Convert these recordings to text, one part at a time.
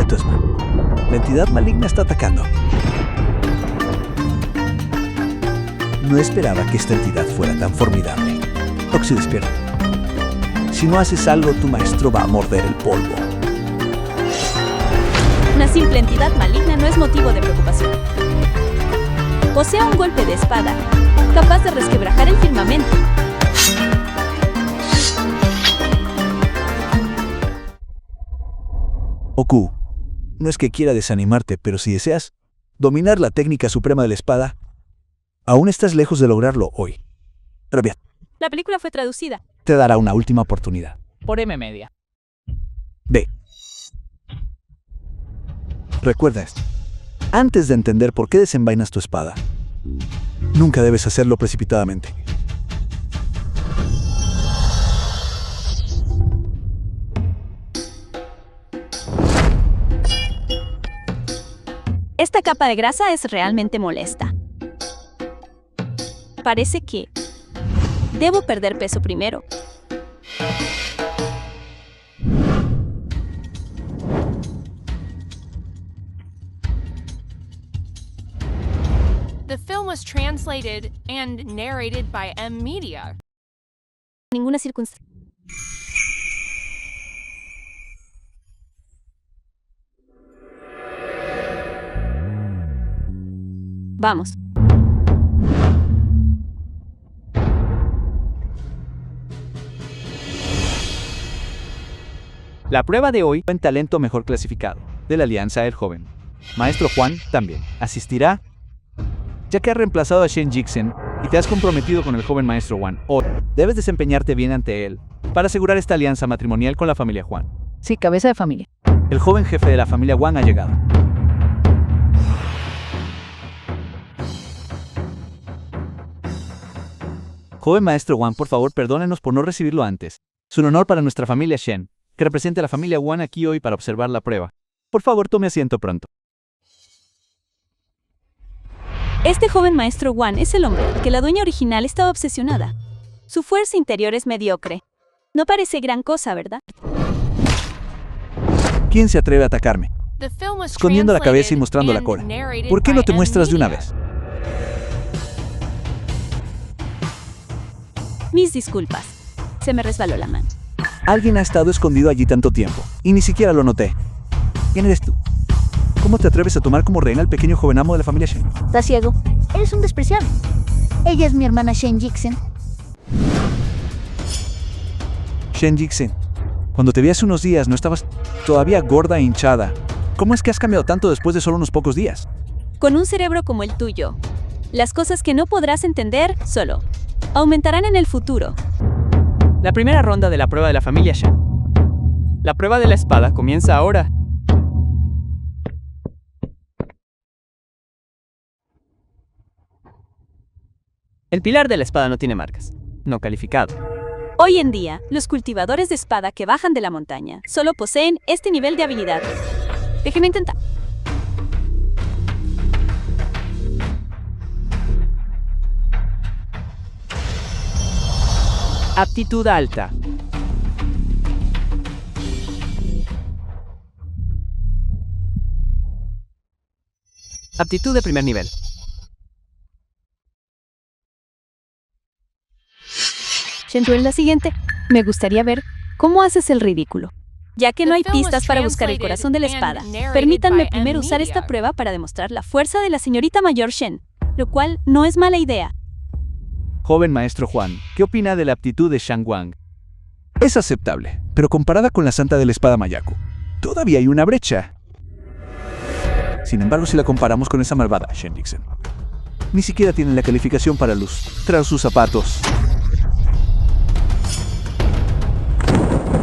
secreto es malo. La entidad maligna está atacando. No esperaba que esta entidad fuera tan formidable. Oxy, despierta. Si no haces algo, tu maestro va a morder el polvo. Una simple entidad maligna no es motivo de preocupación. Posee un golpe de espada, capaz de resquebrajar el firmamento. Oku, no es que quiera desanimarte, pero si deseas dominar la técnica suprema de la espada, aún estás lejos de lograrlo hoy. Rabiat, La película fue traducida te dará una última oportunidad. por M Media. Ve. Recuerda esto. Antes de entender por qué desenvainas tu espada, nunca debes hacerlo precipitadamente. Esta capa de grasa es realmente molesta. Parece que debo perder peso primero. The film was translated and narrated by M Media. Ninguna circunstancia. Vamos. La prueba de hoy, buen talento mejor clasificado, de la Alianza El Joven. Maestro Juan también asistirá, ya que has reemplazado a Shen Jixen y te has comprometido con el joven Maestro Juan. Hoy debes desempeñarte bien ante él para asegurar esta alianza matrimonial con la familia Juan. Sí, cabeza de familia. El joven jefe de la familia Juan ha llegado. Joven Maestro Juan, por favor, perdónenos por no recibirlo antes. Es un honor para nuestra familia Shen, que represente a la familia Juan aquí hoy para observar la prueba. Por favor, tome asiento pronto. Este joven maestro Wan es el hombre del que la dueña original estaba obsesionada. Su fuerza interior es mediocre. No parece gran cosa, ¿verdad? ¿Quién se atreve a atacarme? The film was Escondiendo la cabeza y translated mostrando la and cola. narrated ¿Por qué no by te M muestras de una Media. vez? Mis disculpas. Se me resbaló la mano. Alguien ha estado escondido allí tanto tiempo, y ni siquiera lo noté. ¿Quién eres tú? ¿Cómo te atreves a tomar como reina al pequeño joven amo de la familia Shen? ¿Estás ciego? Eres un despreciable. Ella es mi hermana Shen Jixen. Shen Jixen, cuando te vi hace unos días no estabas todavía gorda e hinchada. ¿Cómo es que has cambiado tanto después de solo unos pocos días? Con un cerebro como el tuyo, las cosas que no podrás entender solo aumentarán en el futuro. La primera ronda de la prueba de la familia Shen. La prueba de la espada comienza ahora. El pilar de la espada no tiene marcas. No calificado. Hoy en día, los cultivadores de espada que bajan de la montaña solo poseen este nivel de habilidad. Déjenme intentar. Aptitud alta. Aptitud de primer nivel. Shentu, en la siguiente, me gustaría ver cómo haces el ridículo. Ya que no hay pistas para buscar el corazón de la espada, permítanme primero usar esta prueba para demostrar la fuerza de la señorita mayor Shen, lo cual no es mala idea. Joven maestro Juan, ¿qué opina de la aptitud de Shang Wang? Es aceptable, pero comparada con la santa de la espada Mayaku, todavía hay una brecha. Sin embargo, si la comparamos con esa malvada Shen Jixen, ni siquiera tiene la calificación para lustrar sus zapatos.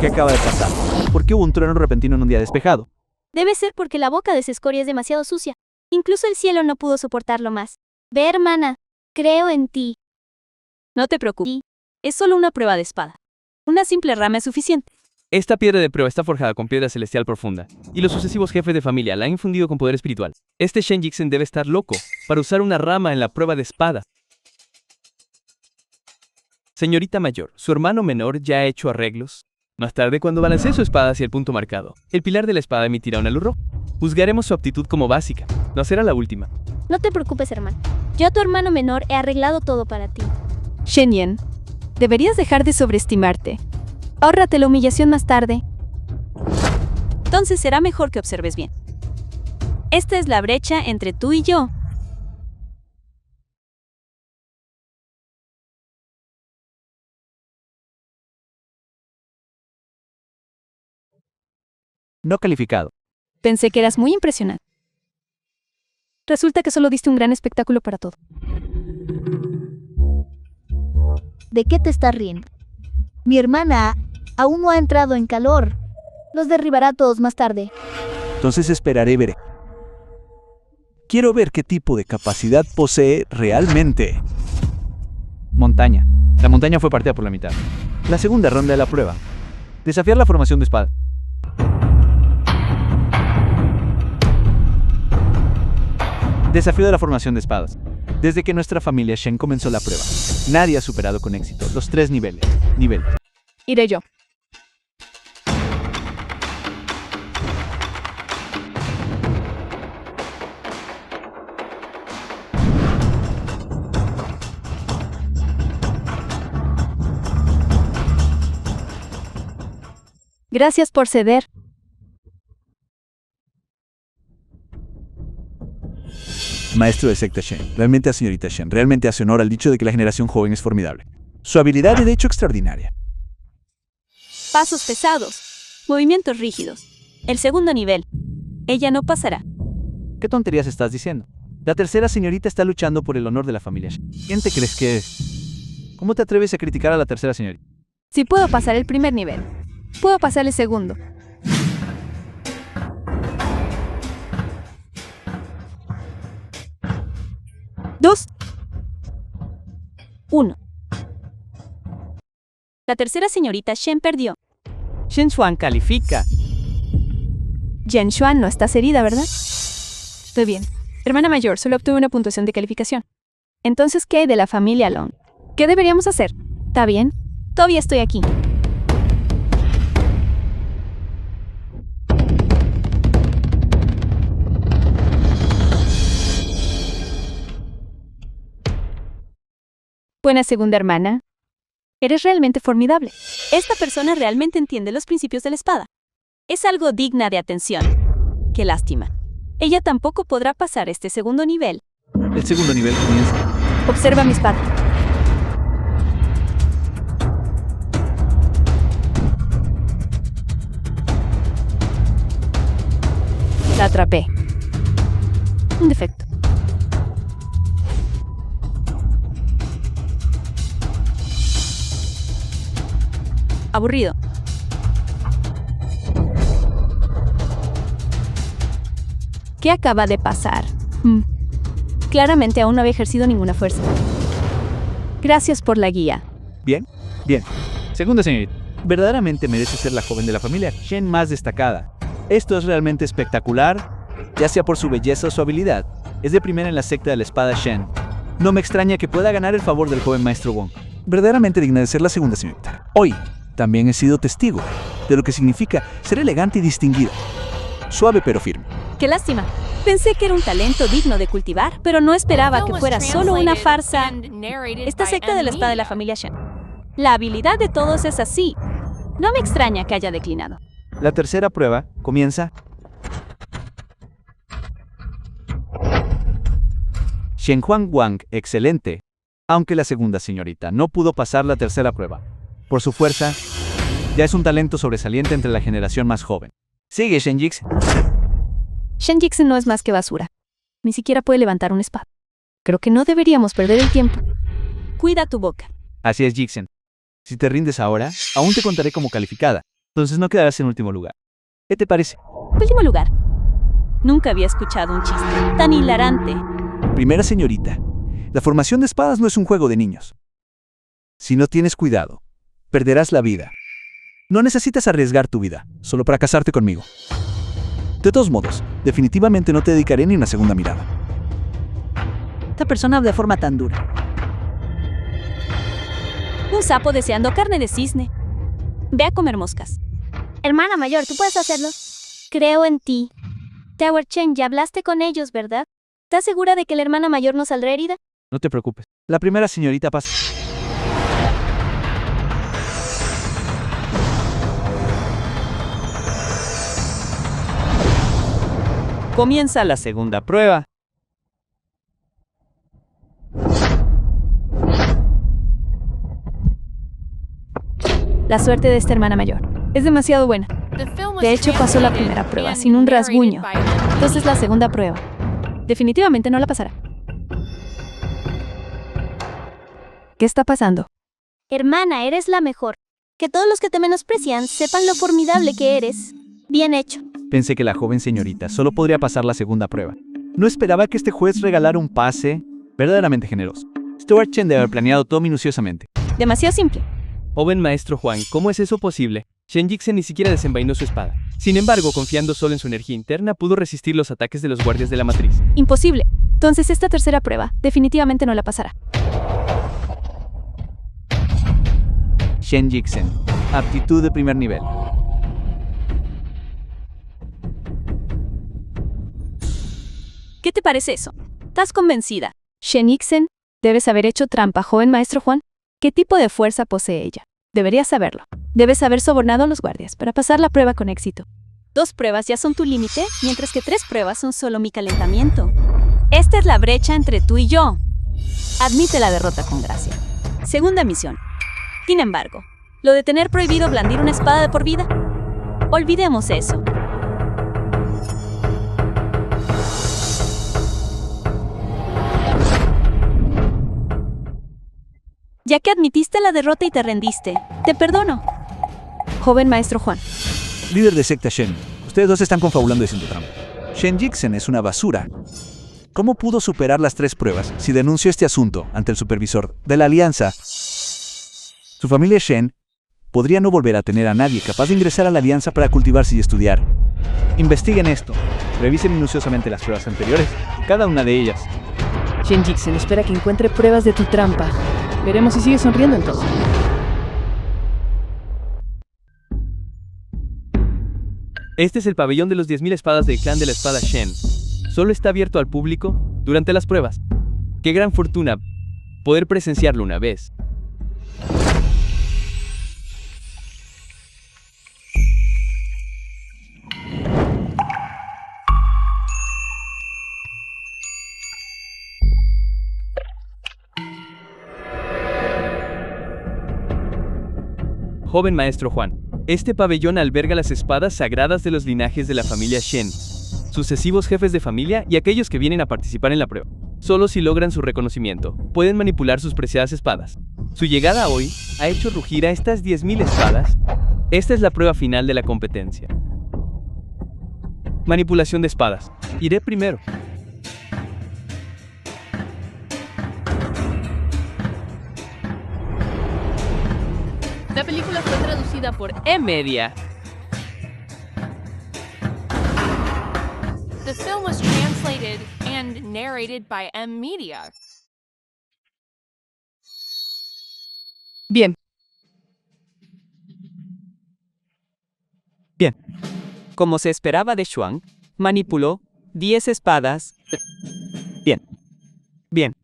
¿Qué acaba de pasar? ¿Por qué hubo un trueno repentino en un día despejado? Debe ser porque la boca de esa escoria es demasiado sucia. Incluso el cielo no pudo soportarlo más. Ve, hermana, creo en ti. No te preocupes, es solo una prueba de espada. Una simple rama es suficiente. Esta piedra de prueba está forjada con piedra celestial profunda, y los sucesivos jefes de familia la han infundido con poder espiritual. Este Shen Jixen debe estar loco para usar una rama en la prueba de espada. Señorita mayor, ¿su hermano menor ya ha hecho arreglos? Más tarde, cuando balancee su espada hacia el punto marcado, el pilar de la espada emitirá una luz roja. Juzgaremos su aptitud como básica. No será la última. No te preocupes, hermano. Yo a tu hermano menor he arreglado todo para ti. Shen, deberías dejar de sobreestimarte. Ahórrate la humillación más tarde. Entonces será mejor que observes bien. Esta es la brecha entre tú y yo. No calificado. Pensé que eras muy impresionante. Resulta que solo diste un gran espectáculo para todo. ¿De qué te estás riendo? Mi hermana aún no ha entrado en calor. Los derribará a todos más tarde. Entonces esperaré y veré. Quiero ver qué tipo de capacidad posee realmente. Montaña. La montaña fue partida por la mitad. La segunda ronda de la prueba. Desafiar la formación de espada. Desafío de la formación de espadas. Desde que nuestra familia Shen comenzó la prueba, nadie ha superado con éxito los 3 niveles. Iré yo. Gracias por ceder. Maestro de secta Shen, realmente a señorita Shen, realmente hace honor al dicho de que la generación joven es formidable. Su habilidad es de hecho extraordinaria. Pasos pesados. Movimientos rígidos. El segundo nivel. Ella no pasará. ¿Qué tonterías estás diciendo? La tercera señorita está luchando por el honor de la familia Shen. ¿Quién te crees que es? ¿Cómo te atreves a criticar a la tercera señorita? Si puedo pasar el primer nivel, puedo pasar el segundo. Dos. 1. La tercera señorita Shen perdió. Shen Xuan califica. Jen Xuan, no estás herida, ¿verdad? Estoy bien. Hermana mayor, solo obtuve una puntuación de calificación. Entonces, ¿qué hay de la familia Long? ¿Qué deberíamos hacer? ¿Está bien? Todavía estoy aquí. Buena segunda hermana. Eres realmente formidable. Esta persona realmente entiende los principios de la espada. Es algo digna de atención. Qué lástima. Ella tampoco podrá pasar este segundo nivel. El segundo nivel comienza. Observa mi espada. La atrapé. Un defecto. Aburrido. ¿Qué acaba de pasar? Claramente aún no había ejercido ninguna fuerza. Gracias por la guía. Bien. Segunda señorita. Verdaderamente merece ser la joven de la familia Shen más destacada. Esto es realmente espectacular, ya sea por su belleza o su habilidad. Es de primera en la secta de la espada Shen. No me extraña que pueda ganar el favor del joven maestro Wong. Verdaderamente digna de ser la segunda señorita. Hoy también he sido testigo de lo que significa ser elegante y distinguida. Suave pero firme. Qué lástima. Pensé que era un talento digno de cultivar, pero no esperaba que fuera solo una farsa. Esta secta de la espada de la familia Shen. La habilidad de todos es así. No me extraña que haya declinado. La tercera prueba comienza. Shen Huang Wang, excelente. Aunque la segunda señorita no pudo pasar la tercera prueba. Por su fuerza, ya es un talento sobresaliente entre la generación más joven. Sigue, Shen Jixen. Shen Jixen no es más que basura. Ni siquiera puede levantar una espada. Creo que no deberíamos perder el tiempo. Cuida tu boca. Así es, Jixen. Si te rindes ahora, aún te contaré como calificada. Entonces no quedarás en último lugar. ¿Qué te parece? Último lugar. Nunca había escuchado un chiste tan hilarante. Primera señorita, la formación de espadas no es un juego de niños. Si no tienes cuidado, perderás la vida. No necesitas arriesgar tu vida, solo para casarte conmigo. De todos modos, definitivamente no te dedicaré ni una segunda mirada. Esta persona habla de forma tan dura. Un sapo deseando carne de cisne. Ve a comer moscas. Hermana mayor, tú puedes hacerlo. Creo en ti. Tower Chen, ya hablaste con ellos, ¿verdad? ¿Estás segura de que la hermana mayor no saldrá herida? No te preocupes. La primera señorita pasa. Comienza la segunda prueba. La suerte de esta hermana mayor es demasiado buena. De hecho, pasó la primera prueba sin un rasguño. Entonces la segunda prueba definitivamente no la pasará. ¿Qué está pasando? Hermana, eres la mejor. Que todos los que te menosprecian sepan lo formidable que eres. Bien hecho. Pensé que la joven señorita solo podría pasar la segunda prueba. No esperaba que este juez regalara un pase verdaderamente generoso. Stuart Chen debe haber planeado todo minuciosamente. Demasiado simple. Joven maestro Juan, ¿cómo es eso posible? Shen Jixen ni siquiera desenvainó su espada. Sin embargo, confiando solo en su energía interna, pudo resistir los ataques de los guardias de la matriz. Imposible. Entonces esta tercera prueba definitivamente no la pasará. Shen Jixen. Aptitud de primer nivel. ¿Qué te parece eso? ¿Estás convencida? Shen Jixen, debes haber hecho trampa, joven maestro Juan. ¿Qué tipo de fuerza posee ella? Deberías saberlo. Debes haber sobornado a los guardias para pasar la prueba con éxito. 2 pruebas ya son tu límite, mientras que 3 pruebas son solo mi calentamiento. Esta es la brecha entre tú y yo. Admite la derrota con gracia. Segunda misión. Sin embargo, lo de tener prohibido blandir una espada de por vida, olvidemos eso. Ya que admitiste la derrota y te rendiste, te perdono. Joven maestro Juan. Líder de secta Shen, ustedes dos están confabulando y haciendo trampa. Shen Jixen es una basura. ¿Cómo pudo superar las 3 pruebas si denunció este asunto ante el supervisor de la Alianza? Su familia Shen podría no volver a tener a nadie capaz de ingresar a la Alianza para cultivarse y estudiar. Investiguen esto. Revisen minuciosamente las pruebas anteriores, cada una de ellas. Shen Jixen espera que encuentre pruebas de tu trampa. Veremos si sigue sonriendo entonces. Este es el pabellón de los 10.000 espadas del clan de la espada Shen. Solo está abierto al público durante las pruebas. Qué gran fortuna poder presenciarlo una vez. Joven maestro Juan, este pabellón alberga las espadas sagradas de los linajes de la familia Shen, sucesivos jefes de familia y aquellos que vienen a participar en la prueba. Solo si logran su reconocimiento, pueden manipular sus preciadas espadas. Su llegada hoy ha hecho rugir a estas 10.000 espadas. Esta es la prueba final de la competencia. Manipulación de espadas. Iré primero. La película fue traducida por E-Media. The film was translated and narrated by M-Media. Bien. Bien. Como se esperaba de Xuan, manipuló 10 espadas. Bien. Bien.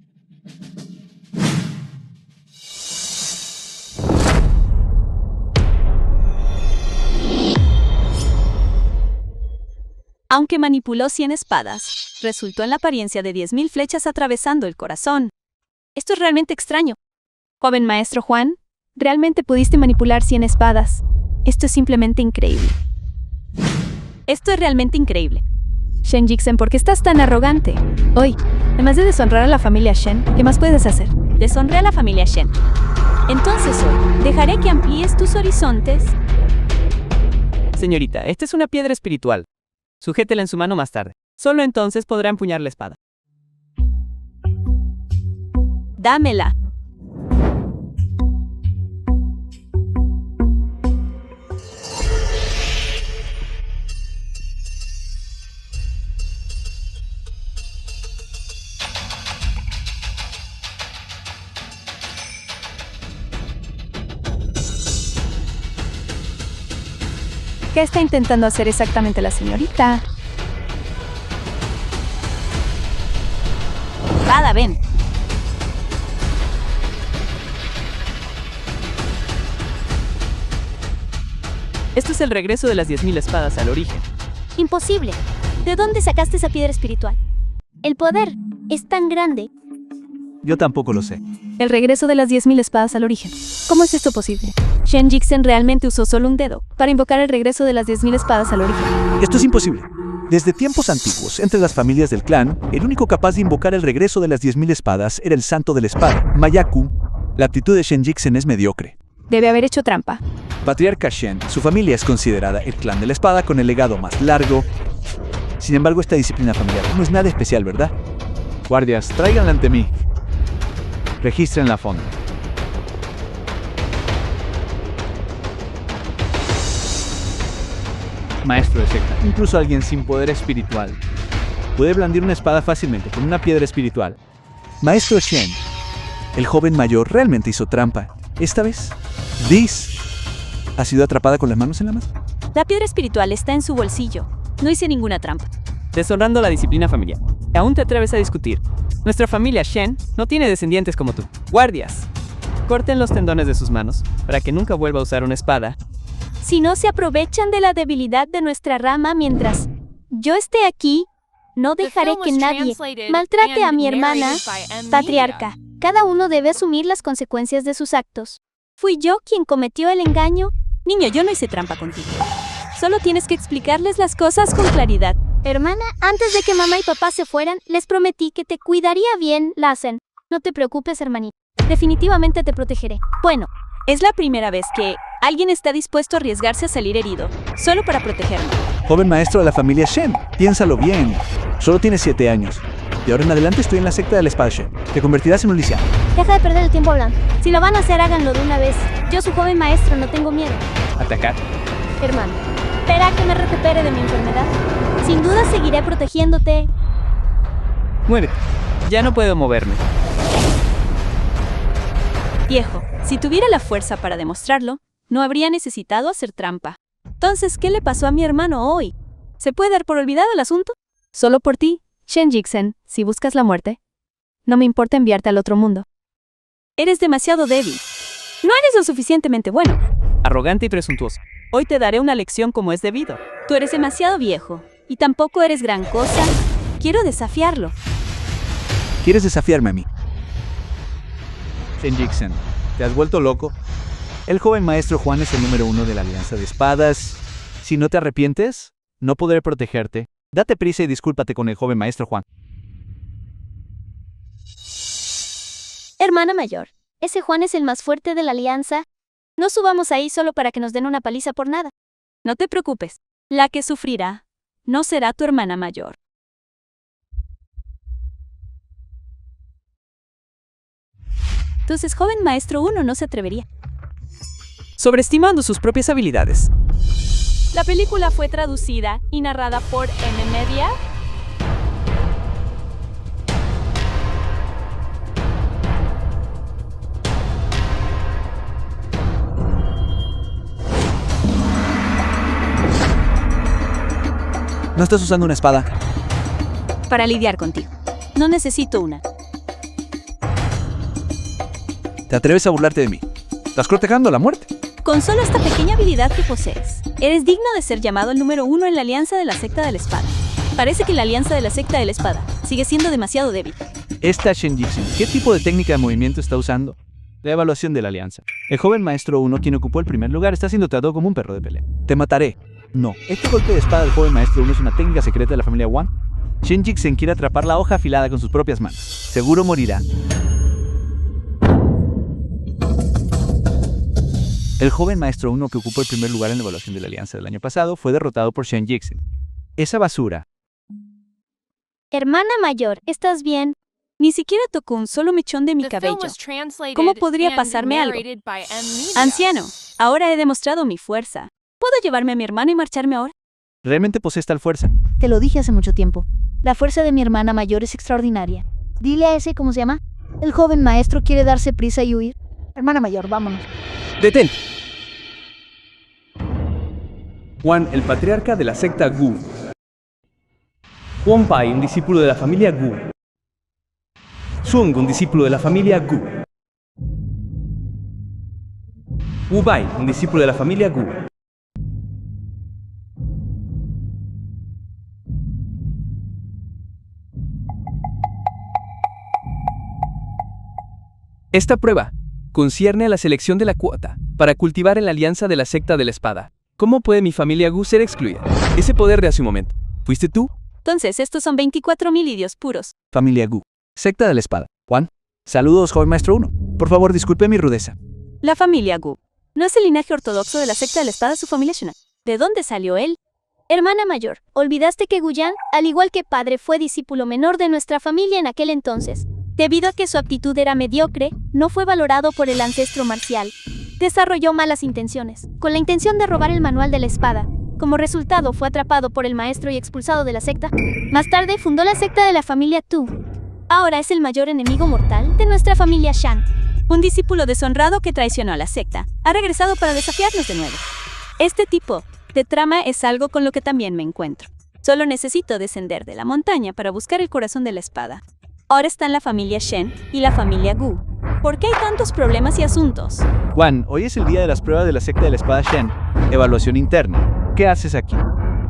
Aunque manipuló 100 espadas, resultó en la apariencia de 10.000 flechas atravesando el corazón. Esto es realmente extraño. Joven maestro Juan, realmente pudiste manipular 100 espadas. Esto es simplemente increíble. Esto es realmente increíble. Shen Jixen, ¿por qué estás tan arrogante? Hoy, además de deshonrar a la familia Shen, ¿qué más puedes hacer? Deshonré a la familia Shen. Entonces hoy, dejaré que amplíes tus horizontes. Señorita, esta es una piedra espiritual. Sujétela en su mano más tarde. Solo entonces podrá empuñar la espada. Dámela. ¿Qué está intentando hacer exactamente la señorita? Espada, ven. Esto es el regreso de las 10.000 espadas al origen. Imposible. ¿De dónde sacaste esa piedra espiritual? El poder es tan grande. Yo tampoco lo sé. El regreso de las 10.000 espadas al origen. ¿Cómo es esto posible? Shen Jixen realmente usó solo un dedo para invocar el regreso de las 10.000 espadas al origen. Esto es imposible. Desde tiempos antiguos, entre las familias del clan, el único capaz de invocar el regreso de las 10.000 espadas era el Santo de la Espada, Mayaku. La aptitud de Shen Jixen es mediocre. Debe haber hecho trampa. Patriarca Shen, su familia es considerada el clan de la espada con el legado más largo. Sin embargo, esta disciplina familiar no es nada especial, ¿verdad? Guardias, tráiganla ante mí. Registren la fonda. Maestro de secta, incluso alguien sin poder espiritual puede blandir una espada fácilmente con una piedra espiritual. Maestro Shen, el joven mayor realmente hizo trampa. Esta vez, Dis ha sido atrapada con las manos en la masa. La piedra espiritual está en su bolsillo. No hice ninguna trampa. Deshonrando la disciplina familiar. ¿Aún te atreves a discutir? Nuestra familia Shen no tiene descendientes como tú. Guardias, corten los tendones de sus manos para que nunca vuelva a usar una espada. Si no se aprovechan de la debilidad de nuestra rama mientras yo esté aquí, no dejaré que nadie maltrate a mi hermana, patriarca. Cada uno debe asumir las consecuencias de sus actos. ¿Fui yo quien cometió el engaño? Niño, yo no hice trampa contigo. Solo tienes que explicarles las cosas con claridad. Hermana, antes de que mamá y papá se fueran, les prometí que te cuidaría bien, Lassen. No te preocupes, hermanita. Definitivamente te protegeré. Bueno, es la primera vez que alguien está dispuesto a arriesgarse a salir herido, solo para protegerme. Joven maestro de la familia Shen, piénsalo bien. Solo tienes 7 años. De ahora en adelante estoy en la secta de la espada Shen. Te convertirás en un lisiado. Deja de perder el tiempo hablando. Si lo van a hacer, háganlo de una vez. Yo soy joven maestro, no tengo miedo. Atacar. Hermano, espera que me recupere de mi enfermedad. Sin duda seguiré protegiéndote. Muévete. Ya no puedo moverme. Viejo, si tuviera la fuerza para demostrarlo, no habría necesitado hacer trampa. Entonces, ¿qué le pasó a mi hermano hoy? ¿Se puede dar por olvidado el asunto? Solo por ti, Shen Jixen, si buscas la muerte. No me importa enviarte al otro mundo. Eres demasiado débil. No eres lo suficientemente bueno. Arrogante y presuntuoso. Hoy te daré una lección como es debido. Tú eres demasiado viejo, y tampoco eres gran cosa. Quiero desafiarlo. ¿Quieres desafiarme a mí? Shen Jixen, ¿te has vuelto loco? El joven maestro Juan es el número 1 de la Alianza de Espadas. Si no te arrepientes, no podré protegerte. Date prisa y discúlpate con el joven maestro Juan. Hermana mayor, ese Juan es el más fuerte de la alianza. No subamos ahí solo para que nos den una paliza por nada. No te preocupes. La que sufrirá no será tu hermana mayor. Entonces, joven maestro 1 no se atrevería. Sobreestimando sus propias habilidades. La película fue traducida y narrada por M Media. ¿No estás usando una espada? Para lidiar contigo. No necesito una. ¿Te atreves a burlarte de mí? ¿Estás cortejando la muerte? Con solo esta pequeña habilidad que posees, eres digno de ser llamado el número 1 en la alianza de la secta de la espada. Parece que la alianza de la secta de la espada sigue siendo demasiado débil. Esta Shen Jixen, ¿qué tipo de técnica de movimiento está usando? La evaluación de la alianza. El joven maestro 1, quien ocupó el primer lugar, está siendo tratado como un perro de pelea. Te mataré. No, este golpe de espada del joven maestro 1 es una técnica secreta de la familia Wan. Shen Jixen quiere atrapar la hoja afilada con sus propias manos. Seguro morirá. El joven maestro 1 que ocupó el primer lugar en la evaluación de la alianza del año pasado fue derrotado por Shen Jixen. Esa basura. Hermana mayor, ¿estás bien? Ni siquiera tocó un solo mechón de mi cabello. ¿Cómo podría pasarme algo? Anciano, ahora he demostrado mi fuerza. ¿Puedo llevarme a mi hermana y marcharme ahora? ¿Realmente posees tal fuerza? Te lo dije hace mucho tiempo. La fuerza de mi hermana mayor es extraordinaria. Dile a ese, ¿cómo se llama? El joven maestro quiere darse prisa y huir. Hermana mayor, vámonos. ¡Detente! Wan, el patriarca de la secta Gu. Wang Pai, un discípulo de la familia Gu. Sung, un discípulo de la familia Gu. Wu Bai, un discípulo de la familia Gu. Esta prueba concierne a la selección de la cuota para cultivar en la alianza de la secta de la espada. ¿Cómo puede mi familia Gu ser excluida? Ese poder de hace un momento. ¿Fuiste tú? Entonces, estos son 24.000 lidios puros. Familia Gu. Secta de la espada. Juan. Saludos, joven maestro 1. Por favor, disculpe mi rudeza. La familia Gu. ¿No es el linaje ortodoxo de la secta de la espada su familia Shunan? ¿De dónde salió él? Hermana mayor, ¿olvidaste que Guyan, al igual que padre, fue discípulo menor de nuestra familia en aquel entonces? Debido a que su aptitud era mediocre, no fue valorado por el ancestro marcial. Desarrolló malas intenciones, con la intención de robar el manual de la espada. Como resultado, fue atrapado por el maestro y expulsado de la secta. Más tarde, fundó la secta de la familia Tu. Ahora es el mayor enemigo mortal de nuestra familia Shan. Un discípulo deshonrado que traicionó a la secta. Ha regresado para desafiarnos de nuevo. Este tipo de trama es algo con lo que también me encuentro. Solo necesito descender de la montaña para buscar el corazón de la espada. Ahora están la familia Shen y la familia Gu. ¿Por qué hay tantos problemas y asuntos? Juan, hoy es el día de las pruebas de la secta de la espada Shen. Evaluación interna. ¿Qué haces aquí?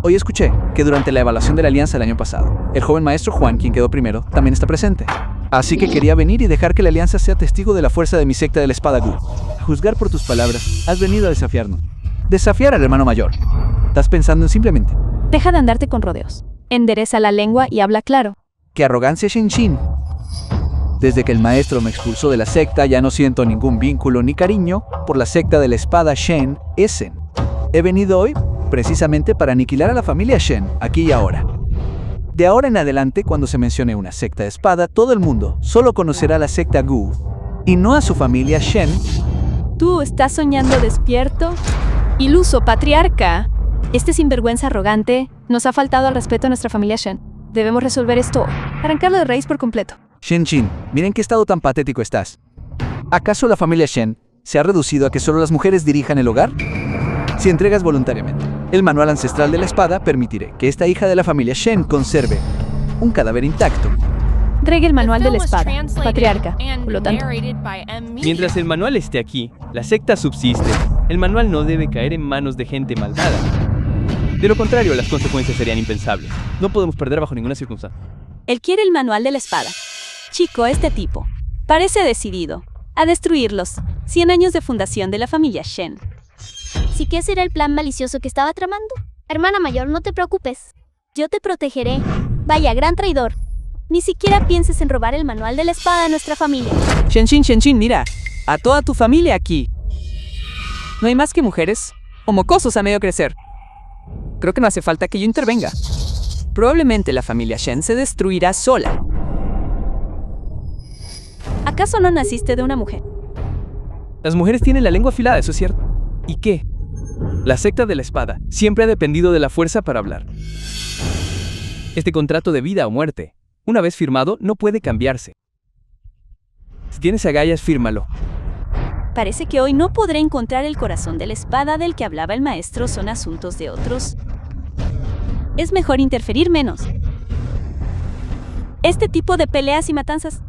Hoy escuché que durante la evaluación de la alianza el año pasado, el joven maestro Juan, quien quedó primero, también está presente. Así que quería venir y dejar que la alianza sea testigo de la fuerza de mi secta de la espada Gu. A juzgar por tus palabras, has venido a desafiarnos. Desafiar al hermano mayor. Estás pensando en simplemente... Deja de andarte con rodeos. Endereza la lengua y habla claro. ¡Qué arrogancia, Shen! Desde que el maestro me expulsó de la secta, ya no siento ningún vínculo ni cariño por la secta de la espada Shen Essen. He venido hoy precisamente para aniquilar a la familia Shen, aquí y ahora. De ahora en adelante, cuando se mencione una secta de espada, todo el mundo solo conocerá a la secta Gu y no a su familia Shen. ¿Tú estás soñando despierto? Iluso patriarca. Este sinvergüenza arrogante nos ha faltado al respeto a nuestra familia Shen. Debemos resolver esto, arrancarlo de raíz por completo. Shen, miren qué estado tan patético estás. ¿Acaso la familia Shen se ha reducido a que solo las mujeres dirijan el hogar? Si entregas voluntariamente el manual ancestral de la espada, permitiré que esta hija de la familia Shen conserve un cadáver intacto. Entregue el manual de la espada, patriarca. Por lo tanto, mientras el manual esté aquí, la secta subsiste. El manual no debe caer en manos de gente malvada. De lo contrario, las consecuencias serían impensables. No podemos perder bajo ninguna circunstancia. Él quiere el manual de la espada. Chico, este tipo parece decidido a destruir los 100 años de fundación de la familia Shen. ¿Sí que ese era el plan malicioso que estaba tramando? Hermana mayor, no te preocupes. Yo te protegeré. Vaya, gran traidor. Ni siquiera pienses en robar el manual de la espada de nuestra familia. Shen, mira. A toda tu familia aquí. No hay más que mujeres o mocosos a medio crecer. Creo que no hace falta que yo intervenga. Probablemente la familia Shen se destruirá sola. ¿Acaso no naciste de una mujer? Las mujeres tienen la lengua afilada, eso es cierto. ¿Y qué? La secta de la espada siempre ha dependido de la fuerza para hablar. Este contrato de vida o muerte, una vez firmado, no puede cambiarse. Si tienes agallas, fírmalo. Parece que hoy no podré encontrar el corazón de la espada del que hablaba el maestro. Son asuntos de otros. Es mejor interferir menos. Este tipo de peleas y matanzas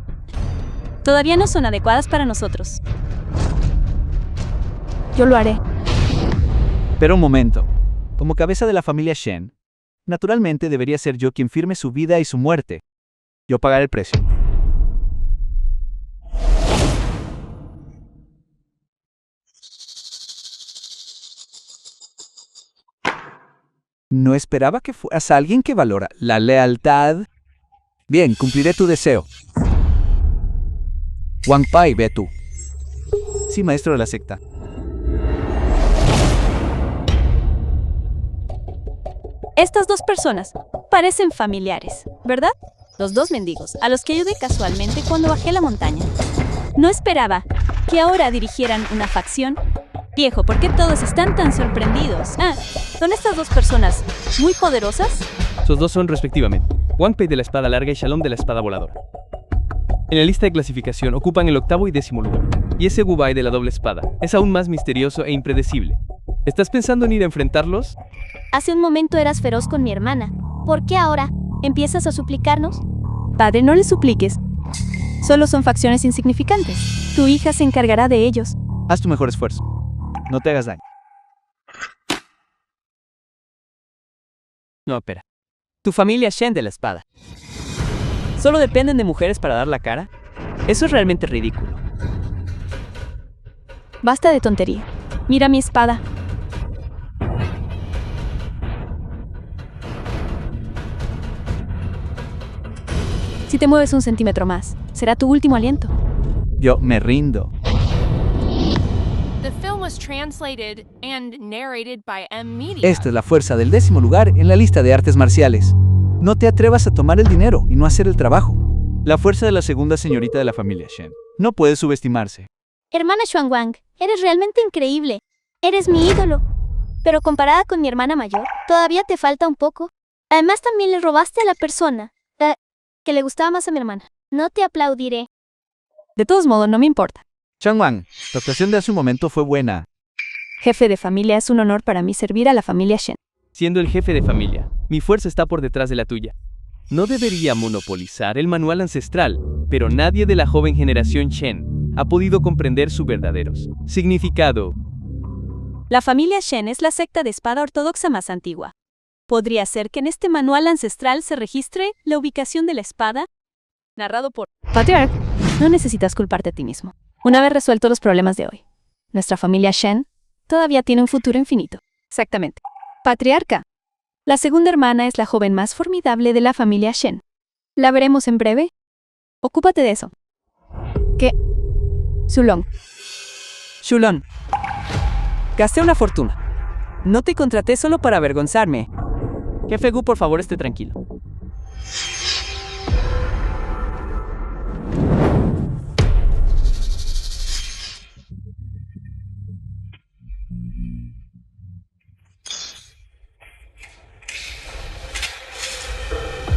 todavía no son adecuadas para nosotros. Yo lo haré. Pero un momento. Como cabeza de la familia Shen, naturalmente debería ser yo quien firme su vida y su muerte. Yo pagaré el precio. No esperaba que fueras alguien que valora la lealtad. Bien, cumpliré tu deseo. Wang Pai, ve tú. Sí, maestro de la secta. Estas dos personas parecen familiares, ¿verdad? Los dos mendigos, a los que ayudé casualmente cuando bajé la montaña. No esperaba que ahora dirigieran una facción. Viejo, ¿por qué todos están tan sorprendidos? ¿Son estas dos personas muy poderosas? Sus dos son respectivamente Wang Pai de la espada larga y Shalom de la espada voladora. En la lista de clasificación ocupan el 8º y 10º lugar. Y ese Wu Bai de la doble espada es aún más misterioso e impredecible. ¿Estás pensando en ir a enfrentarlos? Hace un momento eras feroz con mi hermana. ¿Por qué ahora empiezas a suplicarnos? Padre, no le supliques. Solo son facciones insignificantes. Tu hija se encargará de ellos. Haz tu mejor esfuerzo. No te hagas daño. No, espera. Tu familia Shen de la espada. ¿Solo dependen de mujeres para dar la cara? Eso es realmente ridículo. Basta de tontería. Mira mi espada. Si te mueves un centímetro más, será tu último aliento. Yo me rindo. The film was translated and narrated by M. Media. Esta es la fuerza del 10º lugar en la lista de artes marciales. No te atrevas a tomar el dinero y no hacer el trabajo. La fuerza de la segunda señorita de la familia Shen no puede subestimarse. Hermana Xuanwang, eres realmente increíble. Eres mi ídolo. Pero comparada con mi hermana mayor, todavía te falta un poco. Además también le robaste a la persona que le gustaba más a mi hermana. No te aplaudiré. De todos modos, no me importa. Changwang, la actuación de hace un momento fue buena. Jefe de familia, es un honor para mí servir a la familia Shen. Siendo el jefe de familia, mi fuerza está por detrás de la tuya. No debería monopolizar el manual ancestral, pero nadie de la joven generación Shen ha podido comprender su verdadero significado. La familia Shen es la secta de espada ortodoxa más antigua. ¿Podría ser que en este manual ancestral se registre la ubicación de la espada? Narrado por Patriarca. No necesitas culparte a ti mismo. Una vez resueltos los problemas de hoy, nuestra familia Shen todavía tiene un futuro infinito. Exactamente. Patriarca. La segunda hermana es la joven más formidable de la familia Shen. ¿La veremos en breve? Ocúpate de eso. ¿Qué? Sulong. Shulon. Gasté una fortuna. No te contraté solo para avergonzarme. Jefe Gu, por favor, esté tranquilo.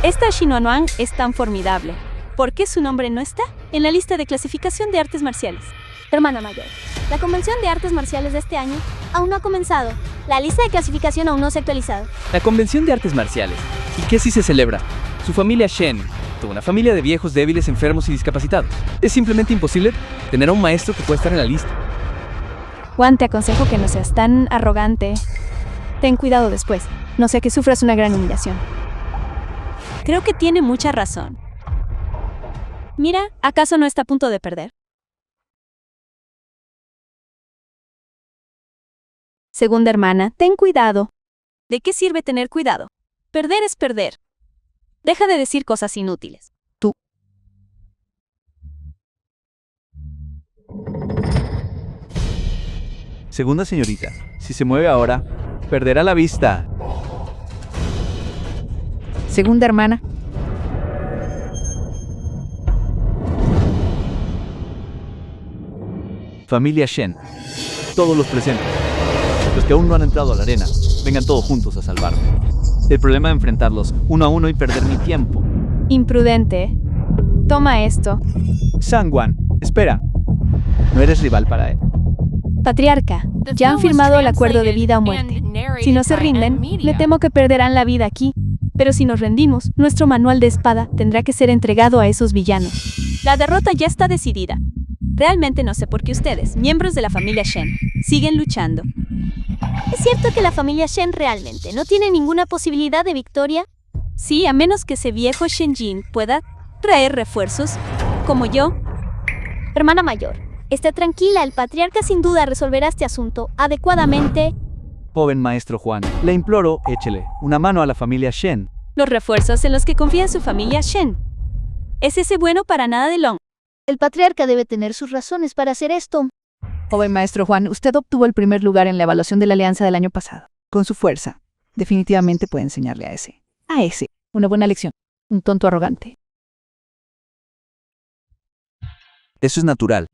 Esta Xinhuanuang es tan formidable. ¿Por qué su nombre no está en la lista de clasificación de artes marciales? Hermana mayor, la convención de artes marciales de este año aún no ha comenzado. La lista de clasificación aún no se ha actualizado. La convención de artes marciales. ¿Y qué si se celebra? Su familia Shen, toda una familia de viejos débiles, enfermos y discapacitados. Es simplemente imposible tener a un maestro que pueda estar en la lista. Juan, te aconsejo que no seas tan arrogante. Ten cuidado después, no sea que sufras una gran humillación. Creo que tiene mucha razón. Mira, ¿acaso no está a punto de perder? Segunda hermana, ten cuidado. ¿De qué sirve tener cuidado? Perder es perder. Deja de decir cosas inútiles. Tú. Segunda señorita, si se mueve ahora, perderá la vista. Segunda hermana. Familia Shen, todos los presentes, los que aún no han entrado a la arena, vengan todos juntos a salvarme. El problema es enfrentarlos uno a uno y perder mi tiempo. Imprudente. Toma esto. Sangwan, espera. No eres rival para él. Patriarca, ya han firmado el acuerdo de vida o muerte. Si no se rinden, me temo que perderán la vida aquí. Pero si nos rendimos, nuestro manual de espada tendrá que ser entregado a esos villanos. La derrota ya está decidida. Realmente no sé por qué ustedes, miembros de la familia Shen, siguen luchando. ¿Es cierto que la familia Shen realmente no tiene ninguna posibilidad de victoria? Sí, a menos que ese viejo Shenjin pueda traer refuerzos, como yo. Hermana mayor, esté tranquila, el patriarca sin duda resolverá este asunto adecuadamente. Joven maestro Juan, le imploro, échele una mano a la familia Shen. Los refuerzos en los que confía su familia Shen. ¿Es ese bueno para nada de Long? El patriarca debe tener sus razones para hacer esto. Joven maestro Juan, usted obtuvo el primer lugar en la evaluación de la alianza del año pasado. Con su fuerza, definitivamente puede enseñarle a ese, una buena lección. Un tonto arrogante. Eso es natural.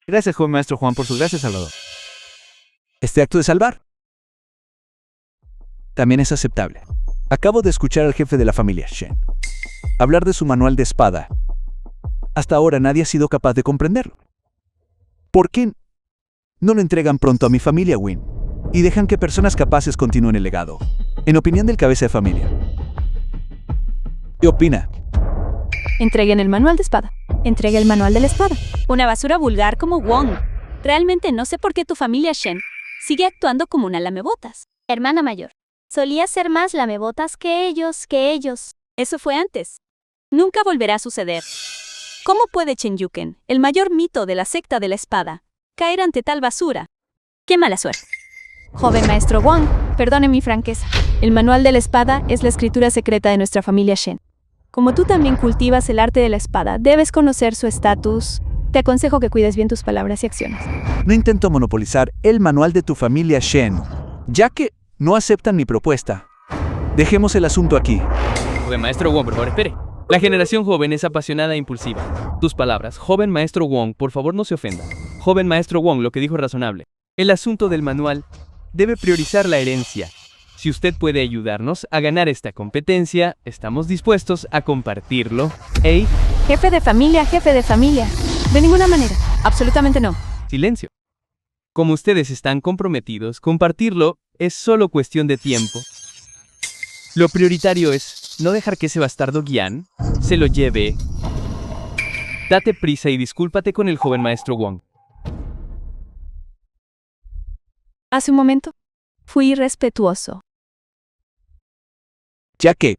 Gracias, joven maestro Juan, por sus gracias, Salvador. Este acto de salvar también es aceptable. Acabo de escuchar al jefe de la familia Shen hablar de su manual de espada. Hasta ahora nadie ha sido capaz de comprenderlo. ¿Por qué no lo entregan pronto a mi familia Win? y dejan que personas capaces continúen el legado. En opinión del cabeza de familia. ¿Qué opina? Entreguen el manual de espada. Entrega el manual de la espada. Una basura vulgar como Wong. Realmente no sé por qué tu familia Shen sigue actuando como una lamebotas. Hermana mayor. Solía ser más lamebotas que ellos. Eso fue antes. Nunca volverá a suceder. ¿Cómo puede Chen Yuken, el mayor mito de la secta de la espada, caer ante tal basura? ¡Qué mala suerte! Joven maestro Wong, perdone mi franqueza. El manual de la espada es la escritura secreta de nuestra familia Shen. Como tú también cultivas el arte de la espada, debes conocer su estatus. Te aconsejo que cuides bien tus palabras y acciones. No intento monopolizar el manual de tu familia Shen, ya que no aceptan mi propuesta. Dejemos el asunto aquí. Joven maestro Wong, por favor, espere. La generación joven es apasionada e impulsiva. Tus palabras, joven maestro Wong, por favor no se ofenda. Joven maestro Wong, lo que dijo es razonable. El asunto del manual debe priorizar la herencia. Si usted puede ayudarnos a ganar esta competencia, estamos dispuestos a compartirlo. ¡Ey! Jefe de familia. De ninguna manera. Absolutamente no. Silencio. Como ustedes están comprometidos, compartirlo es solo cuestión de tiempo. Lo prioritario es no dejar que ese bastardo Gian se lo lleve. Date prisa y discúlpate con el joven maestro Wong. Hace un momento, fui irrespetuoso. Ya que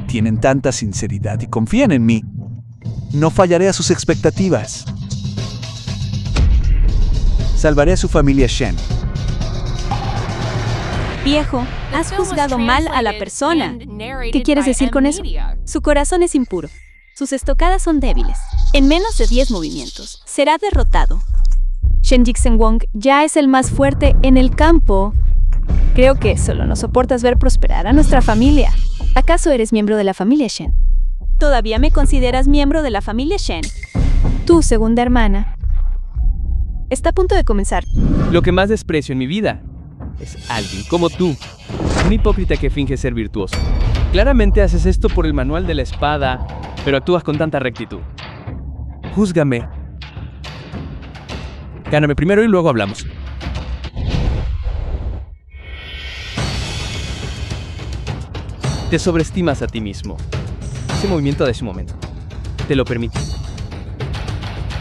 tienen tanta sinceridad y confían en mí, no fallaré a sus expectativas. Salvaré a su familia Shen. Viejo, has juzgado mal a la persona. ¿Qué quieres decir con eso? Su corazón es impuro. Sus estocadas son débiles. En menos de 10 movimientos, será derrotado. Shen Jixen Wong ya es el más fuerte en el campo. Creo que solo no soportas ver prosperar a nuestra familia. ¿Acaso eres miembro de la familia Shen? ¿Todavía me consideras miembro de la familia Shen? Tu segunda hermana está a punto de comenzar. Lo que más desprecio en mi vida es alguien como tú, un hipócrita que finge ser virtuoso. Claramente haces esto por el manual de la espada, pero actúas con tanta rectitud. Júzgame. Gáname primero y luego hablamos. Te sobreestimas a ti mismo. Ese movimiento de ese momento te lo permite.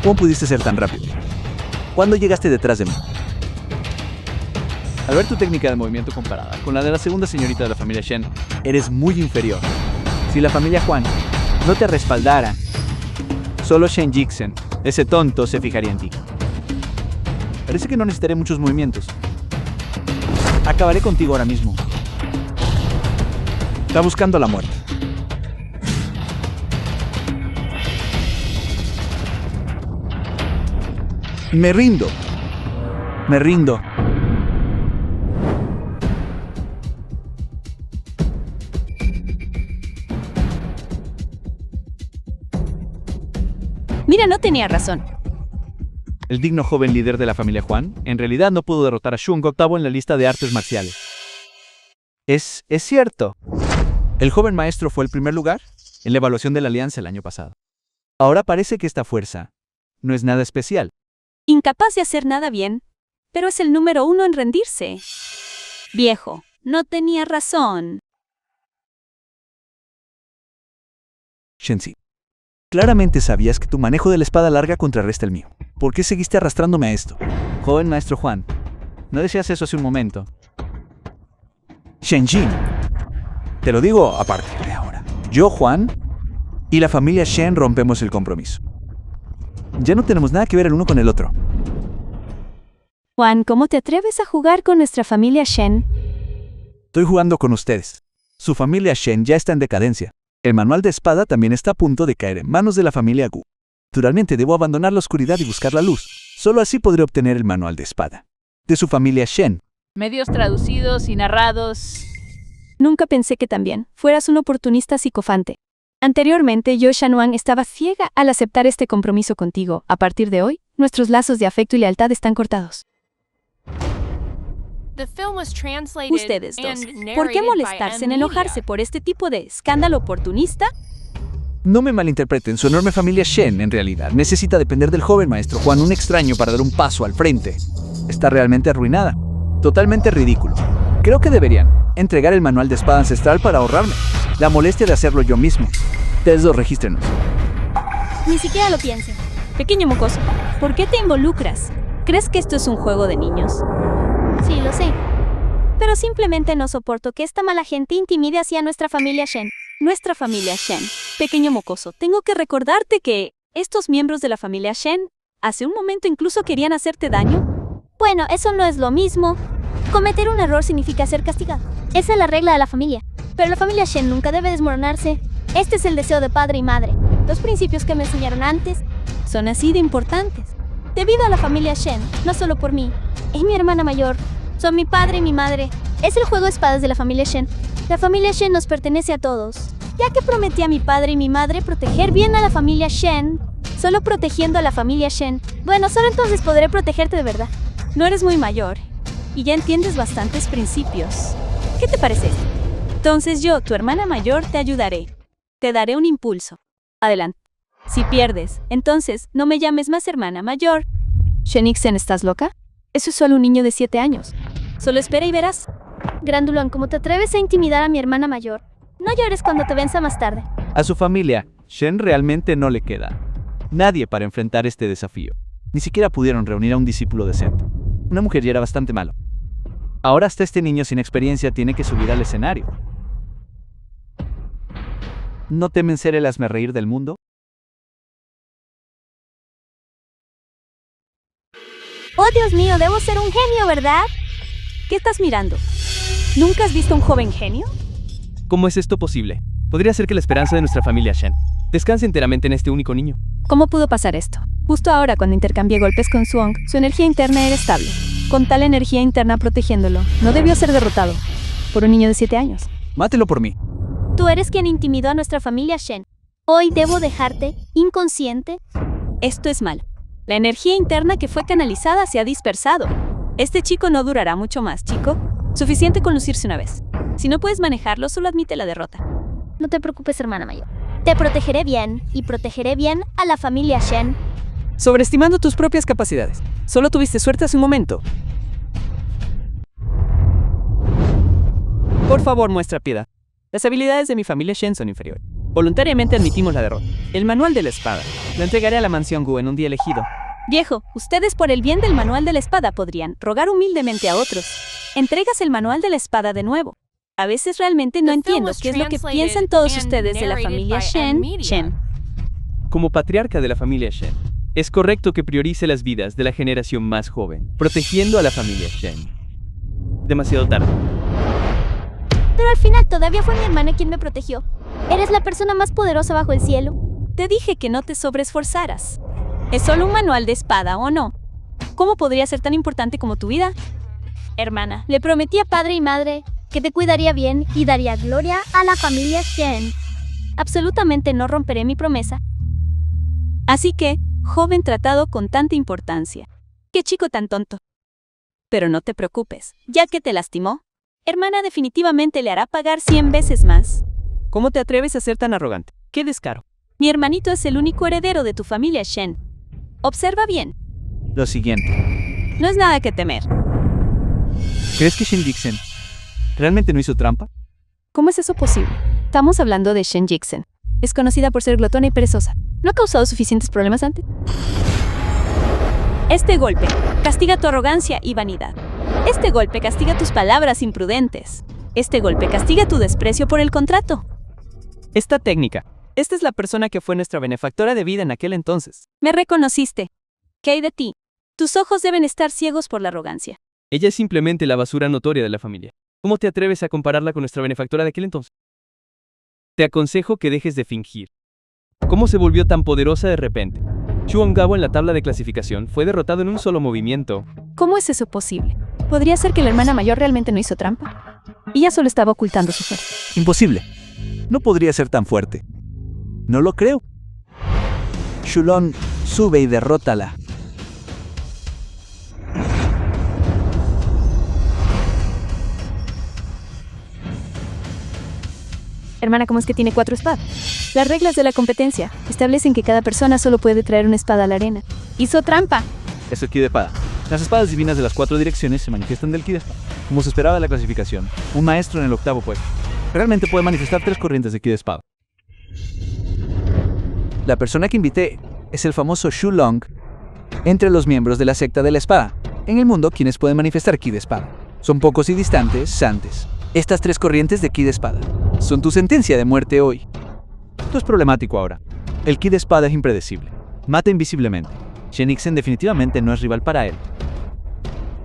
¿Cómo pudiste ser tan rápido? ¿Cuándo llegaste detrás de mí? Al ver tu técnica de movimiento comparada con la de la segunda señorita de la familia Shen, eres muy inferior. Si la familia Huan no te respaldara, solo Shen Jixen, ese tonto, se fijaría en ti. Parece que no necesitaré muchos movimientos. Acabaré contigo ahora mismo. Está buscando la muerte. Me rindo. Me rindo. Mira, no tenía razón. El digno joven líder de la familia Huan, en realidad no pudo derrotar a Shung octavo en la lista de artes marciales. Es cierto. El joven maestro fue el primer lugar en la evaluación de la alianza el año pasado. Ahora parece que esta fuerza no es nada especial. Incapaz de hacer nada bien, pero es el número 1 en rendirse. Viejo, no tenía razón. Shenzi, claramente sabías que tu manejo de la espada larga contrarresta el mío. ¿Por qué seguiste arrastrándome a esto? Joven maestro Huan, no decías eso hace un momento. Shenjin, te lo digo a partir de ahora. Yo, Huan, y la familia Shen rompemos el compromiso. Ya no tenemos nada que ver el uno con el otro. Juan, ¿cómo te atreves a jugar con nuestra familia Shen? Estoy jugando con ustedes. Su familia Shen ya está en decadencia. El manual de espada también está a punto de caer en manos de la familia Gu. Naturalmente debo abandonar la oscuridad y buscar la luz. Solo así podré obtener el manual de espada de su familia Shen. Medios traducidos y narrados. Nunca pensé que también fueras un oportunista psicofante. Anteriormente, yo, Shanwang, estaba ciega al aceptar este compromiso contigo. A partir de hoy, nuestros lazos de afecto y lealtad están cortados. Ustedes dos, ¿por qué molestarse en enojarse por este tipo de escándalo oportunista? No me malinterpreten, su enorme familia Shen, en realidad, necesita depender del joven maestro Huan, un extraño, para dar un paso al frente. Está realmente arruinada. Totalmente ridículo. Creo que deberían entregar el manual de espada ancestral para ahorrarme la molestia de hacerlo yo mismo. Ustedes dos regístrenos. Ni siquiera lo piensen. Pequeño mocoso, ¿por qué te involucras? ¿Crees que esto es un juego de niños? Sí, lo sé. Pero simplemente no soporto que esta mala gente intimide hacia nuestra familia Shen. Nuestra familia Shen. Pequeño mocoso, tengo que recordarte que estos miembros de la familia Shen hace un momento incluso querían hacerte daño. Bueno, eso no es lo mismo. Cometer un error significa ser castigado. Esa es la regla de la familia. Pero la familia Shen nunca debe desmoronarse. Este es el deseo de padre y madre. Los principios que me enseñaron antes son así de importantes. Debido a la familia Shen, no solo por mí, es mi hermana mayor, son mi padre y mi madre. Es el juego de espadas de la familia Shen. La familia Shen nos pertenece a todos. Ya que prometí a mi padre y mi madre proteger bien a la familia Shen, solo protegiendo a la familia Shen, bueno, solo entonces podré protegerte de verdad. No eres muy mayor y ya entiendes bastantes principios. ¿Qué te parece esto? Entonces yo, tu hermana mayor, te ayudaré. Te daré un impulso. Adelante. Si pierdes, entonces no me llames más hermana mayor. Shenixen, ¿estás loca? Eso es solo un niño de 7 años. Solo espera y verás. Grandulón, ¿cómo te atreves a intimidar a mi hermana mayor? No llores cuando te venza más tarde. A su familia, Shen realmente no le queda nadie para enfrentar este desafío. Ni siquiera pudieron reunir a un discípulo decente. Una mujer ya era bastante malo. Ahora hasta este niño sin experiencia tiene que subir al escenario. ¿No temen ser el hazmerreír del mundo? Oh, Dios mío, debo ser un genio, ¿verdad? ¿Qué estás mirando? ¿Nunca has visto un joven genio? ¿Cómo es esto posible? Podría ser que la esperanza de nuestra familia Shen descanse enteramente en este único niño. ¿Cómo pudo pasar esto? Justo ahora, cuando intercambié golpes con Suong, su energía interna era estable. Con tal energía interna protegiéndolo, no debió ser derrotado por un niño de 7 años. Mátelo por mí. Tú eres quien intimidó a nuestra familia Shen. Hoy debo dejarte inconsciente. Esto es malo. La energía interna que fue canalizada se ha dispersado. Este chico no durará mucho más, chico. Suficiente con lucirse una vez. Si no puedes manejarlo, solo admite la derrota. No te preocupes, hermana mayor. Te protegeré bien y protegeré bien a la familia Shen. Sobreestimando tus propias capacidades. Solo tuviste suerte hace un momento. Por favor, muestra piedad. Las habilidades de mi familia Shen son inferiores. Voluntariamente admitimos la derrota. El manual de la espada. Lo entregaré a la mansión Gu en un día elegido. Viejo, ustedes por el bien del manual de la espada podrían rogar humildemente a otros. Entregas el manual de la espada de nuevo. A veces realmente no entiendo qué es lo que piensan todos ustedes de la familia Shen. Como patriarca de la familia Shen, es correcto que priorice las vidas de la generación más joven, protegiendo a la familia Shen. Demasiado tarde. Pero al final todavía fue mi hermana quien me protegió. Eres la persona más poderosa bajo el cielo. Te dije que no te sobreesforzaras. ¿Es solo un manual de espada o no? ¿Cómo podría ser tan importante como tu vida? Hermana, le prometí a padre y madre que te cuidaría bien y daría gloria a la familia Shen. Absolutamente no romperé mi promesa. Así que, joven tratado con tanta importancia. Qué chico tan tonto. Pero no te preocupes, ya que te lastimó, hermana definitivamente le hará pagar 100 veces más. ¿Cómo te atreves a ser tan arrogante? ¡Qué descaro! Mi hermanito es el único heredero de tu familia Shen. Observa bien. Lo siguiente. No es nada que temer. ¿Crees que Shenjixen realmente no hizo trampa? ¿Cómo es eso posible? Estamos hablando de Shenjixen. Es conocida por ser glotona y perezosa. ¿No ha causado suficientes problemas antes? Este golpe castiga tu arrogancia y vanidad. Este golpe castiga tus palabras imprudentes. Este golpe castiga tu desprecio por el contrato. Esta técnica. Esta es la persona que fue nuestra benefactora de vida en aquel entonces. Me reconociste. ¿Qué hay de ti? Tus ojos deben estar ciegos por la arrogancia. Ella es simplemente la basura notoria de la familia. ¿Cómo te atreves a compararla con nuestra benefactora de aquel entonces? Te aconsejo que dejes de fingir. ¿Cómo se volvió tan poderosa de repente? Chuan Gabo en la tabla de clasificación fue derrotado en un solo movimiento. ¿Cómo es eso posible? ¿Podría ser que la hermana mayor realmente no hizo trampa? Ella solo estaba ocultando su fuerza. Imposible. No podría ser tan fuerte. No lo creo. Shulon, sube y derrótala. Hermana, ¿cómo es que tiene 4 espadas? Las reglas de la competencia establecen que cada persona solo puede traer una espada a la arena. ¡Hizo trampa! Eso aquí de espada. Las espadas divinas de las 4 direcciones se manifiestan del ki de espada. Como se esperaba de la clasificación, un maestro en el 8º puesto realmente puede manifestar 3 corrientes de ki de espada. La persona que invité es el famoso Shu Long entre los miembros de la secta de la espada. En el mundo, quienes pueden manifestar ki de espada son pocos y distantes antes. Estas 3 corrientes de ki de espada son tu sentencia de muerte hoy. Esto es problemático ahora. El ki de espada es impredecible. Mata invisiblemente. Shen-Nixen definitivamente no es rival para él.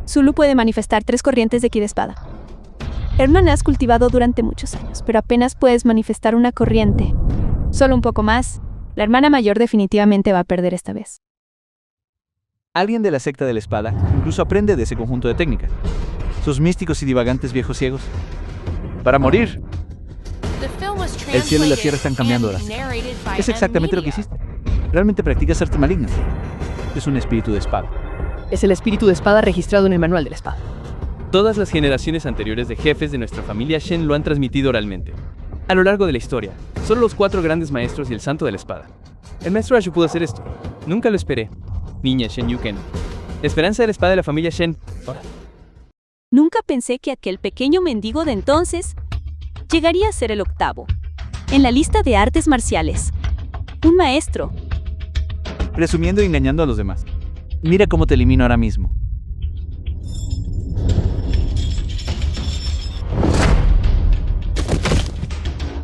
Zulu puede manifestar 3 corrientes de ki de espada. Hermana, has cultivado durante muchos años, pero apenas puedes manifestar una corriente. Solo un poco más. La hermana mayor definitivamente va a perder esta vez. Alguien de la secta de la espada incluso aprende de ese conjunto de técnicas. Sus místicos y divagantes viejos ciegos. Para morir. El cielo y la tierra están cambiando ahora. Es exactamente lo que hiciste. Realmente practicas artes malignas. Es un espíritu de espada. Es el espíritu de espada registrado en el manual de la espada. Todas las generaciones anteriores de jefes de nuestra familia Shen lo han transmitido oralmente. A lo largo de la historia, solo los 4 grandes maestros y el santo de la espada. El maestro Ashu pudo hacer esto. Nunca lo esperé. Niña Shen Yuken. La esperanza de la espada de la familia Shen. Ahora. Nunca pensé que aquel pequeño mendigo de entonces llegaría a ser el 8º en la lista de artes marciales. Un maestro. Presumiendo y engañando a los demás. Mira cómo te elimino ahora mismo.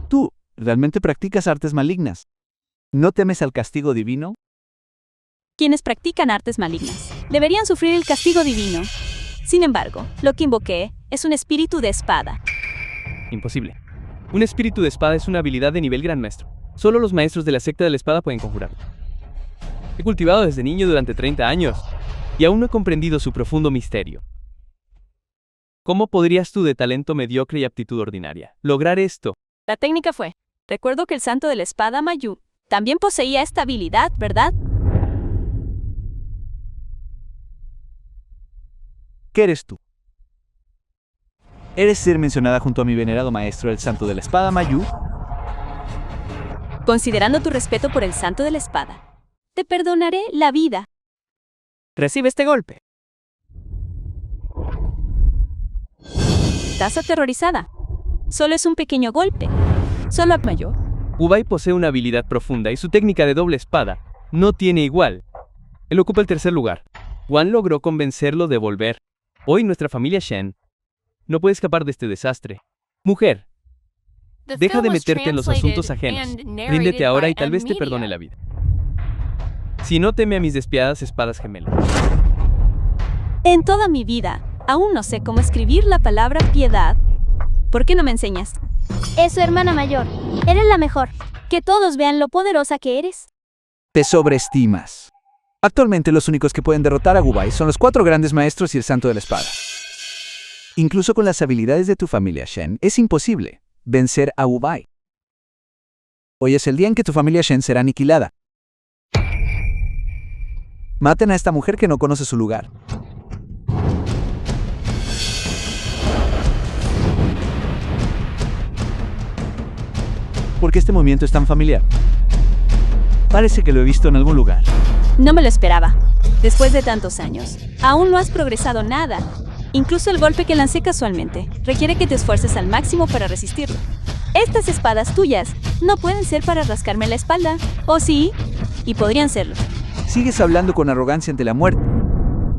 Tú realmente practicas artes malignas. ¿No temes al castigo divino? Quienes practican artes malignas deberían sufrir el castigo divino. Sin embargo, lo que invoqué es un espíritu de espada. Imposible. Un espíritu de espada es una habilidad de nivel gran maestro. Solo los maestros de la secta de la espada pueden conjurarlo. He cultivado desde niño durante 30 años y aún no he comprendido su profundo misterio. ¿Cómo podrías tú, de talento mediocre y aptitud ordinaria, lograr esto? La técnica fue: recuerdo que el santo de la espada Mayu también poseía esta habilidad, ¿verdad? ¿Qué eres tú? ¿Eres ser mencionada junto a mi venerado maestro, el santo de la espada Mayu? Considerando tu respeto por el santo de la espada, te perdonaré la vida. Recibe este golpe. Estás aterrorizada. Solo es un pequeño golpe. Solo a mayor. Ubai posee una habilidad profunda y su técnica de doble espada no tiene igual. Él ocupa el 3er lugar. Wan logró convencerlo de volver. Hoy nuestra familia Shen no puede escapar de este desastre. Mujer, deja de meterte en los asuntos ajenos. Ríndete ahora y tal vez te perdone la vida. Si no teme a mis despiadadas espadas gemelas. En toda mi vida, aún no sé cómo escribir la palabra piedad. ¿Por qué no me enseñas? Eso, hermana mayor. Eres la mejor. Que todos vean lo poderosa que eres. Te sobreestimas. Actualmente los únicos que pueden derrotar a Gubai son los 4 grandes maestros y el santo de la espada. Incluso con las habilidades de tu familia Shen, es imposible vencer a Gubai. Hoy es el día en que tu familia Shen será aniquilada. Maten a esta mujer que no conoce su lugar. ¿Por qué este movimiento es tan familiar? Parece que lo he visto en algún lugar. No me lo esperaba. Después de tantos años, aún no has progresado nada. Incluso el golpe que lancé casualmente requiere que te esfuerces al máximo para resistirlo. Estas espadas tuyas no pueden ser para rascarme la espalda. ¿O sí? Y podrían serlo. Sigues hablando con arrogancia ante la muerte.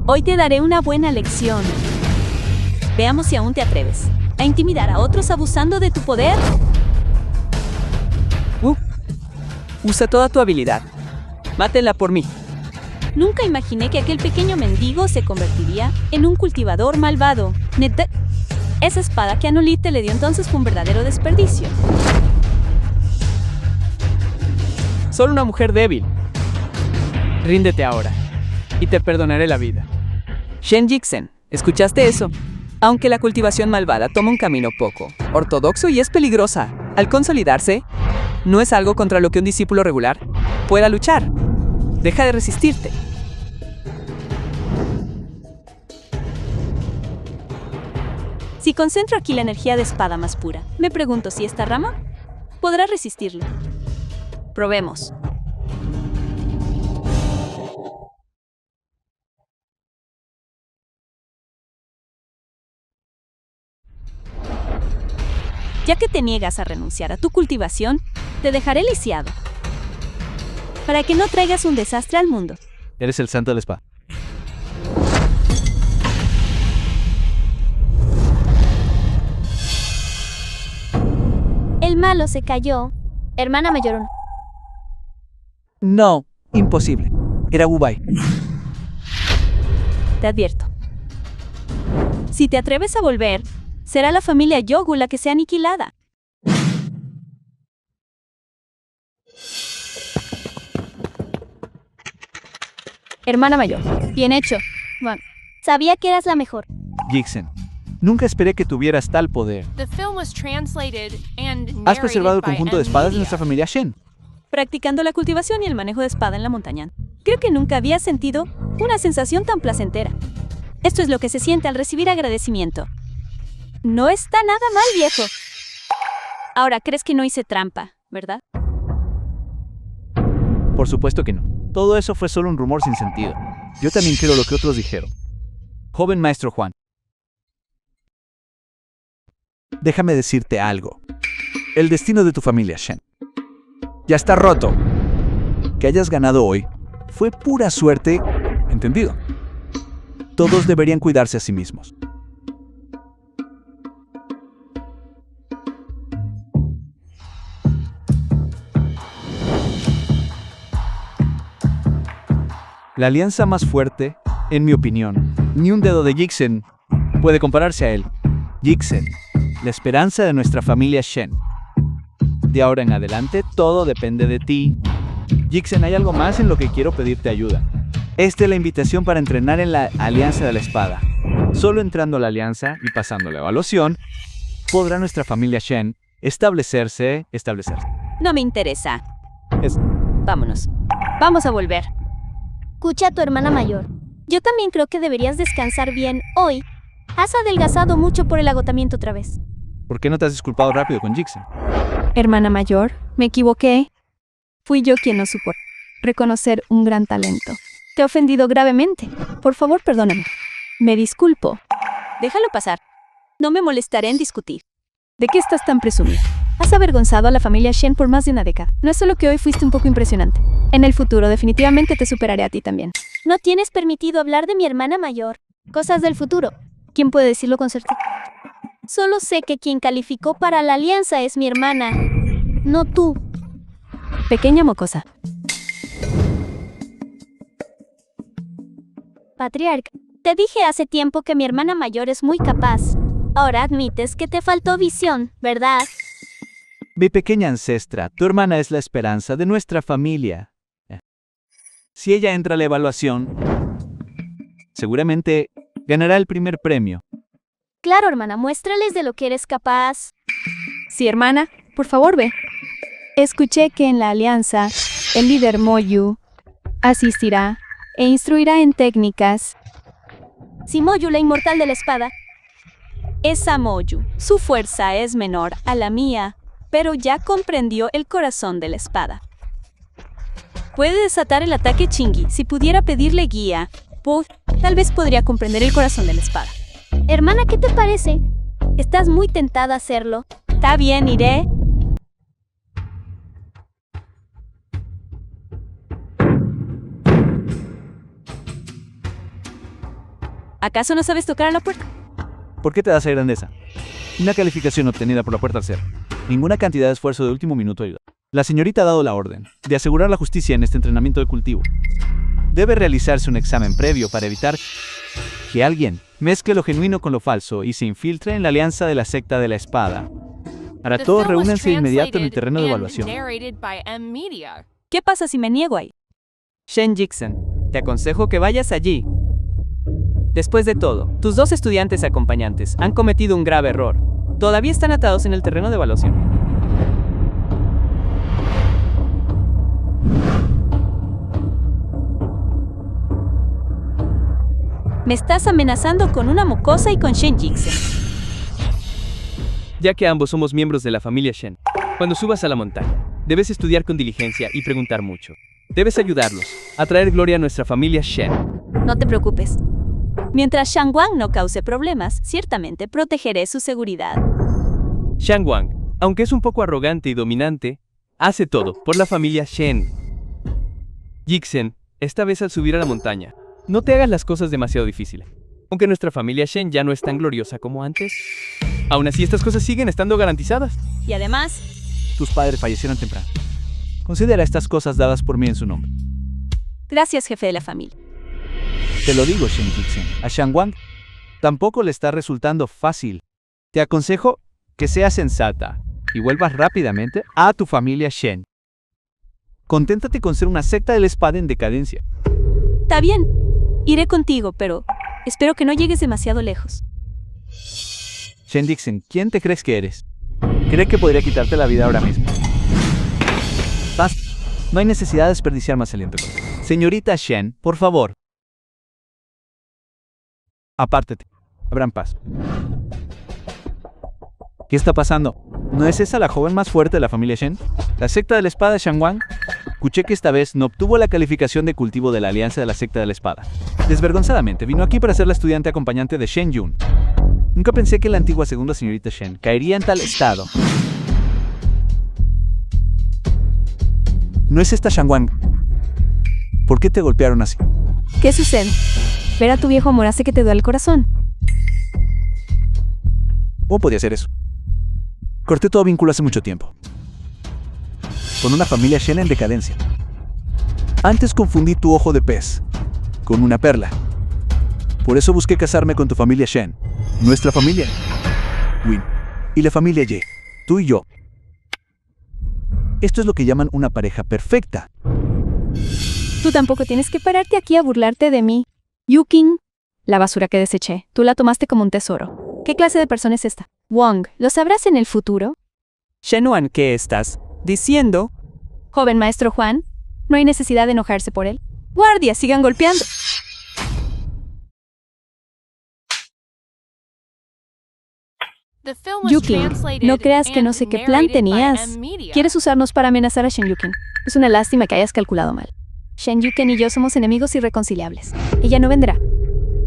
Hoy te daré una buena lección. Veamos si aún te atreves a intimidar a otros abusando de tu poder. Usa toda tu habilidad. Mátenla por mí. Nunca imaginé que aquel pequeño mendigo se convertiría en un cultivador malvado. Esa espada que Anulite le dio entonces fue un verdadero desperdicio. Solo una mujer débil. Ríndete ahora, y te perdonaré la vida. Shen Jixen, ¿escuchaste eso? Aunque la cultivación malvada toma un camino poco ortodoxo y es peligrosa, al consolidarse, no es algo contra lo que un discípulo regular pueda luchar. Deja de resistirte. Si concentro aquí la energía de espada más pura, me pregunto si esta rama podrá resistirlo. Probemos. Ya que te niegas a renunciar a tu cultivación, te dejaré lisiado. Para que no traigas un desastre al mundo. Eres el santo de la espada. El malo se cayó. Hermana mayor. No, imposible. Era Wubai. Te advierto. Si te atreves a volver, será la familia Yogu la que sea aniquilada. Hermana mayor. Bien hecho. Bueno, Sabía que eras la mejor. Jixen, nunca esperé que tuvieras tal poder. The film was translated and Has preservado el narrated by conjunto de M espadas de Media. nuestra familia Shen. practicando la cultivación y el manejo de espada en la montaña. Creo que nunca había sentido una sensación tan placentera. Esto es lo que se siente al recibir agradecimiento. No está nada mal, viejo. Ahora, crees que no hice trampa, ¿verdad? Por supuesto que no. Todo eso fue solo un rumor sin sentido. Yo también creo lo que otros dijeron. Joven maestro Juan. Déjame decirte algo. El destino de tu familia, Shen, ya está roto. Que hayas ganado hoy fue pura suerte, ¿entendido? Todos deberían cuidarse a sí mismos. La alianza más fuerte, en mi opinión, ni un dedo de Jixen puede compararse a él. Jixen, la esperanza de nuestra familia Shen. De ahora en adelante, todo depende de ti. Jixen, hay algo más en lo que quiero pedirte ayuda. Esta es la invitación para entrenar en la Alianza de la Espada. Solo entrando a la Alianza y pasando la evaluación, podrá nuestra familia Shen establecerse. No me interesa. Es- Vámonos. Vamos a volver. Escucha a tu hermana mayor. Yo también creo que deberías descansar bien hoy. Has adelgazado mucho por el agotamiento otra vez. ¿Por qué no te has disculpado rápido con Jixen? Hermana mayor, me equivoqué. Fui yo quien no supo reconocer un gran talento. Te he ofendido gravemente. Por favor, perdóname. Me disculpo. Déjalo pasar. No me molestaré en discutir. ¿De qué estás tan presumido? Has avergonzado a la familia Shen por más de una década. No es solo que hoy fuiste un poco impresionante. En el futuro definitivamente te superaré a ti también. No tienes permitido hablar de mi hermana mayor. Cosas del futuro. ¿Quién puede decirlo con certeza? Solo sé que quien calificó para la alianza es mi hermana, no tú. Pequeña mocosa. Patriarca, te dije hace tiempo que mi hermana mayor es muy capaz. Ahora admites que te faltó visión, ¿verdad? Mi pequeña ancestra, tu hermana es la esperanza de nuestra familia. Si ella entra a la evaluación, seguramente ganará el primer premio. Claro, hermana, muéstrales de lo que eres capaz. Sí, hermana, por favor ve. Escuché que en la alianza, el líder Moyu asistirá e instruirá en técnicas. Si Moyu, la inmortal de la espada. Esa Moyu, su fuerza es menor a la mía, pero ya comprendió el corazón de la espada. Puede desatar el ataque Chingy. Si pudiera pedirle guía, tal vez podría comprender el corazón de la espada. Hermana, ¿qué te parece? Estás muy tentada a hacerlo. Está bien, iré. ¿Acaso no sabes tocar a la puerta? ¿Por qué te das esa grandeza? Una calificación obtenida por la puerta al ser. Ninguna cantidad de esfuerzo de último minuto ayuda. La señorita ha dado la orden de asegurar la justicia en este entrenamiento de cultivo. Debe realizarse un examen previo para evitar que alguien mezcle lo genuino con lo falso y se infiltre en la alianza de la secta de la espada. Ahora The todos film was reúnense de inmediato en el translated terreno de and evaluación. narrated by M Media. ¿Qué pasa si me niego ahí? Shen Jixen, te aconsejo que vayas allí. Después de todo, tus dos estudiantes acompañantes han cometido un grave error. Todavía están atados en el terreno de evaluación. Me estás amenazando con una mocosa y con Shen Jixen. Ya que ambos somos miembros de la familia Shen, cuando subas a la montaña, debes estudiar con diligencia y preguntar mucho. Debes ayudarlos a traer gloria a nuestra familia Shen. No te preocupes. Mientras Shang Wang no cause problemas, ciertamente protegeré su seguridad. Shang Wang, Aunque es un poco arrogante y dominante, hace todo por la familia Shen. Jixen, esta vez al subir a la montaña, no te hagas las cosas demasiado difíciles. Aunque nuestra familia Shen ya no es tan gloriosa como antes, aún así estas cosas siguen estando garantizadas. Y además, Tus padres fallecieron temprano. Considera estas cosas dadas por mí en su nombre. gracias, jefe de la familia. Te lo digo, Shen Jixen. A Shangwang tampoco le está resultando fácil. Te aconsejo que seas sensata y vuelvas rápidamente a tu familia Shen. Conténtate con ser una secta de la espada en decadencia. Está bien, iré contigo, pero espero que no llegues demasiado lejos. Shen Jixen, ¿quién te crees que eres? ¿Cree que podría quitarte la vida ahora mismo? Basta. No hay necesidad de desperdiciar más aliento. Señorita Shen, por favor. Apártate. Abran paso. ¿Qué está pasando? ¿No es esa la joven más fuerte de la familia Shen? ¿La secta de la espada de Shangwang? Escuché que esta vez no obtuvo la calificación de cultivo de la alianza de la secta de la espada. Desvergonzadamente, vino aquí para ser la estudiante acompañante de Shen Yun. Nunca pensé que la antigua segunda señorita Shen caería en tal estado. ¿No es esta Shangwang? ¿Por qué te golpearon así? ¿Qué sucede? Ver a tu viejo amor hace que te duele el corazón. ¿Cómo podía hacer eso? Corté todo vínculo hace mucho tiempo. Con una familia Shen en decadencia. Antes confundí tu ojo de pez con una perla. Por eso busqué casarme con tu familia Shen. Nuestra familia Win y la familia Ye. Tú y yo. Esto es lo que llaman una pareja perfecta. Tú tampoco tienes que pararte aquí a burlarte de mí. Yukin, la basura que deseché, tú la tomaste como un tesoro. ¿Qué clase de persona es esta? Wong, ¿lo sabrás en el futuro? Shenwan, ¿qué estás diciendo? Joven maestro Juan, no hay necesidad de enojarse por él. Guardias, sigan golpeando. Yukin, no creas que no sé qué plan tenías. ¿Quieres usarnos para amenazar a Shen Yukin? Es una lástima que hayas calculado mal. Shen Yukin y yo somos enemigos irreconciliables. Ella no vendrá.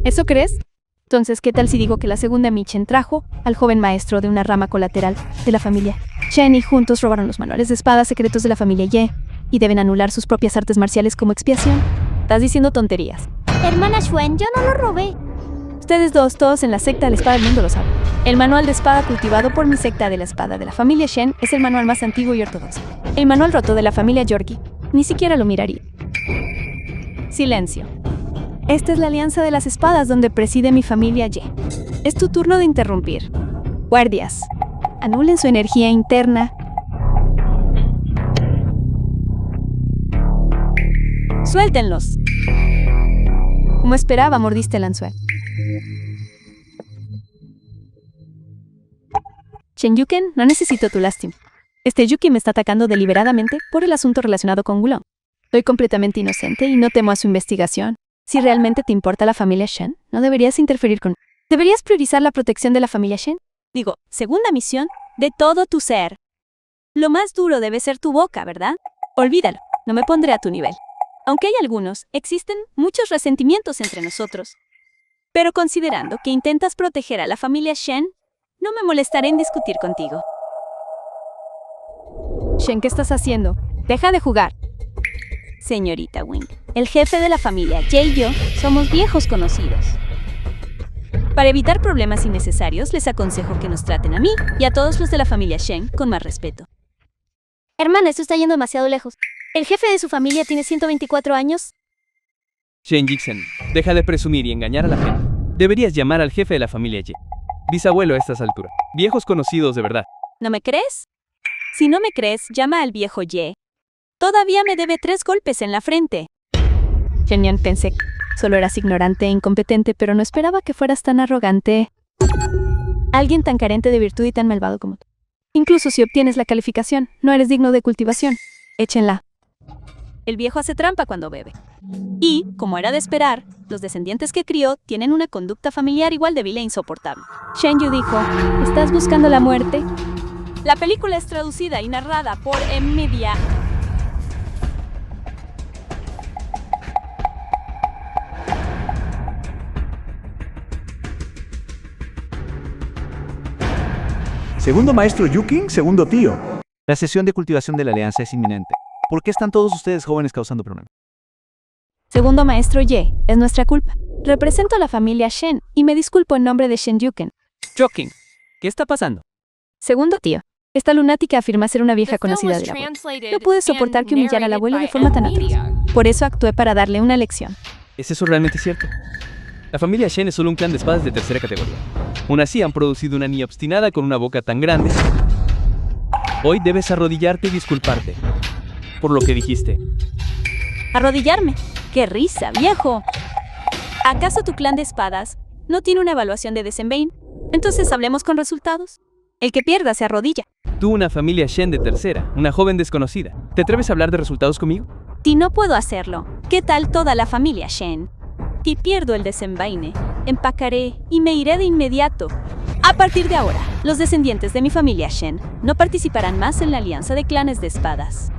¿Eso crees? Entonces, ¿qué tal si digo que la segunda Michen trajo al joven maestro de una rama colateral de la familia Shen y juntos robaron los manuales de espadas secretos de la familia Ye y deben anular sus propias artes marciales como expiación? Estás diciendo tonterías. Hermana Shuen, yo no lo robé. Ustedes dos, todos en la secta de la espada del mundo lo saben. El manual de espada cultivado por mi secta de la espada de la familia Shen es el manual más antiguo y ortodoxo. El manual roto de la familia Yorgi, ni siquiera lo miraría. Silencio. Esta es la alianza de las espadas donde preside mi familia Ye. Es tu turno de interrumpir. Guardias, anulen su energía interna. ¡Suéltenlos! Como esperaba, mordiste el anzuelo. Shen Yuken, no necesito tu lástima. Este Yuki me está atacando deliberadamente por el asunto relacionado con Wulong. Soy completamente inocente y no temo a su investigación. Si realmente te importa la familia Shen, no deberías interferir con... ¿Deberías priorizar la protección de la familia Shen? Digo, segunda misión, de todo tu ser. Lo más duro debe ser tu boca, ¿verdad? Olvídalo, no me pondré a tu nivel. Aunque hay algunos, existen muchos resentimientos entre nosotros. Pero considerando que intentas proteger a la familia Shen, no me molestaré en discutir contigo. Shen, ¿qué estás haciendo? Deja de jugar. Señorita Wing, el jefe de la familia Ye y yo somos viejos conocidos. Para evitar problemas innecesarios, les aconsejo que nos traten a mí y a todos los de la familia Shen con más respeto. Hermana, esto está yendo demasiado lejos. ¿El jefe de su familia tiene 124 años? Shen Jixen, deja de presumir y engañar a la gente. Deberías llamar al jefe de la familia Ye. Bisabuelo a estas alturas. Viejos conocidos de verdad. ¿No me crees? Si no me crees, llama al viejo Ye. Todavía me debe 3 golpes en la frente. Shen, pensé que solo eras ignorante e incompetente, pero no esperaba que fueras tan arrogante. Alguien tan carente de virtud y tan malvado como tú. Incluso si obtienes la calificación, no eres digno de cultivación. Échenla. El viejo hace trampa cuando bebe. Y, como era de esperar, los descendientes que crió tienen una conducta familiar igual de vil e insoportable. Shen Yu dijo, ¿estás buscando la muerte? La película es traducida y narrada por M-Media. Segundo maestro Yuking, segundo tío. La sesión de cultivación de la alianza es inminente. ¿Por qué están todos ustedes jóvenes causando problemas? Segundo maestro Ye, es nuestra culpa. Represento a la familia Shen y me disculpo en nombre de Shen Yuken. Shocking. ¿Qué está pasando? Segundo tío, esta lunática afirma ser una vieja The film conocida was del abuelo. translated No pude soportar and que humillara al narrated abuelo de by forma tan M atroz. Media. Por eso actué para darle una lección. ¿Es eso realmente cierto? La familia Shen es solo un clan de espadas de tercera categoría. Aún así han producido una niña obstinada con una boca tan grande. Hoy debes arrodillarte y disculparte por lo que dijiste. ¿Arrodillarme? ¡Qué risa, viejo! ¿Acaso tu clan de espadas no tiene una evaluación de desempeño? Entonces hablemos con resultados. El que pierda se arrodilla. Tú, una familia Shen de tercera, una joven desconocida. ¿Te atreves a hablar de resultados conmigo? Si no puedo hacerlo, ¿qué tal toda la familia Shen? Si pierdo el desenvaine, empacaré y me iré de inmediato. A partir de ahora, los descendientes de mi familia Shen no participarán más en la alianza de clanes de espadas.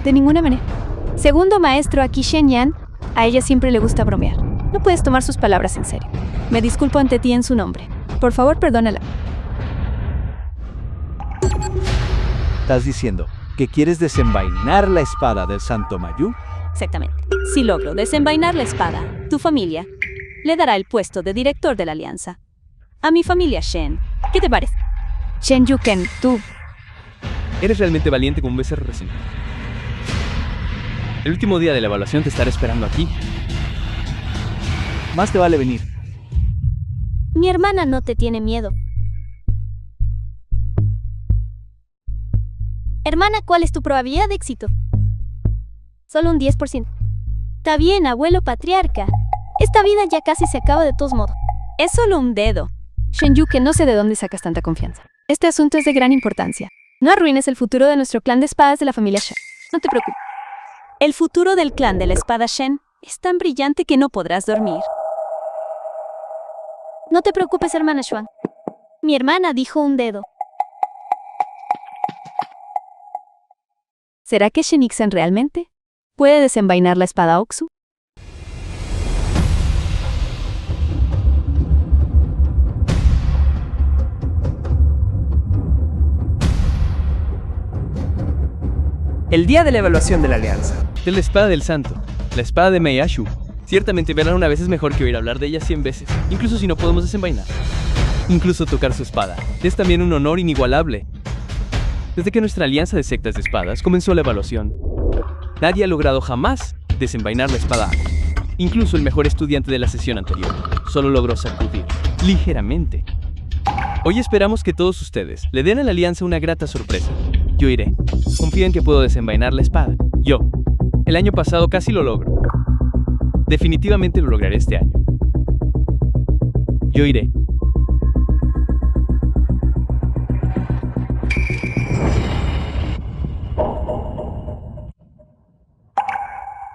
De ninguna manera. Segundo maestro aquí Shen Yan, a ella siempre le gusta bromear. No puedes tomar sus palabras en serio. Me disculpo ante ti en su nombre. Por favor, perdónala. ¿Estás diciendo que quieres desenvainar la espada del Santo Mayu? Exactamente. Si logro desenvainar la espada, tu familia le dará el puesto de director de la alianza. A mi familia Shen. ¿Qué te parece? Shen Yuken, tú. Eres realmente valiente como un becerro recién. El último día de la evaluación te estaré esperando aquí. Más te vale venir. Mi hermana no te tiene miedo. Hermana, ¿cuál es tu probabilidad de éxito? Solo un 10%. Está bien, abuelo patriarca. Esta vida ya casi se acaba de todos modos. Es solo un dedo. Shen Yuken, no sé de dónde sacas tanta confianza. Este asunto es de gran importancia. No arruines el futuro de nuestro clan de espadas de la familia Shen. No te preocupes. El futuro del clan de la espada Shen es tan brillante que no podrás dormir. No te preocupes, hermana Xuan. Mi hermana dijo un dedo. ¿Será que Shen Ixen realmente puede desenvainar la espada Oxu? El día de la evaluación de la alianza. De la espada del santo, la espada de Meiyashu. Ciertamente verla una vez es mejor que oír hablar de ella 100 veces, incluso si no podemos desenvainar. Incluso tocar su espada es también un honor inigualable. Desde que nuestra alianza de sectas de espadas comenzó la evaluación, nadie ha logrado jamás desenvainar la espada. Incluso el mejor estudiante de la sesión anterior solo logró sacudir ligeramente. Hoy esperamos que todos ustedes le den a la alianza una grata sorpresa. Yo iré. Confío en que puedo desenvainar la espada. Yo. El año pasado casi lo logro. Definitivamente lo lograré este año. Yo iré.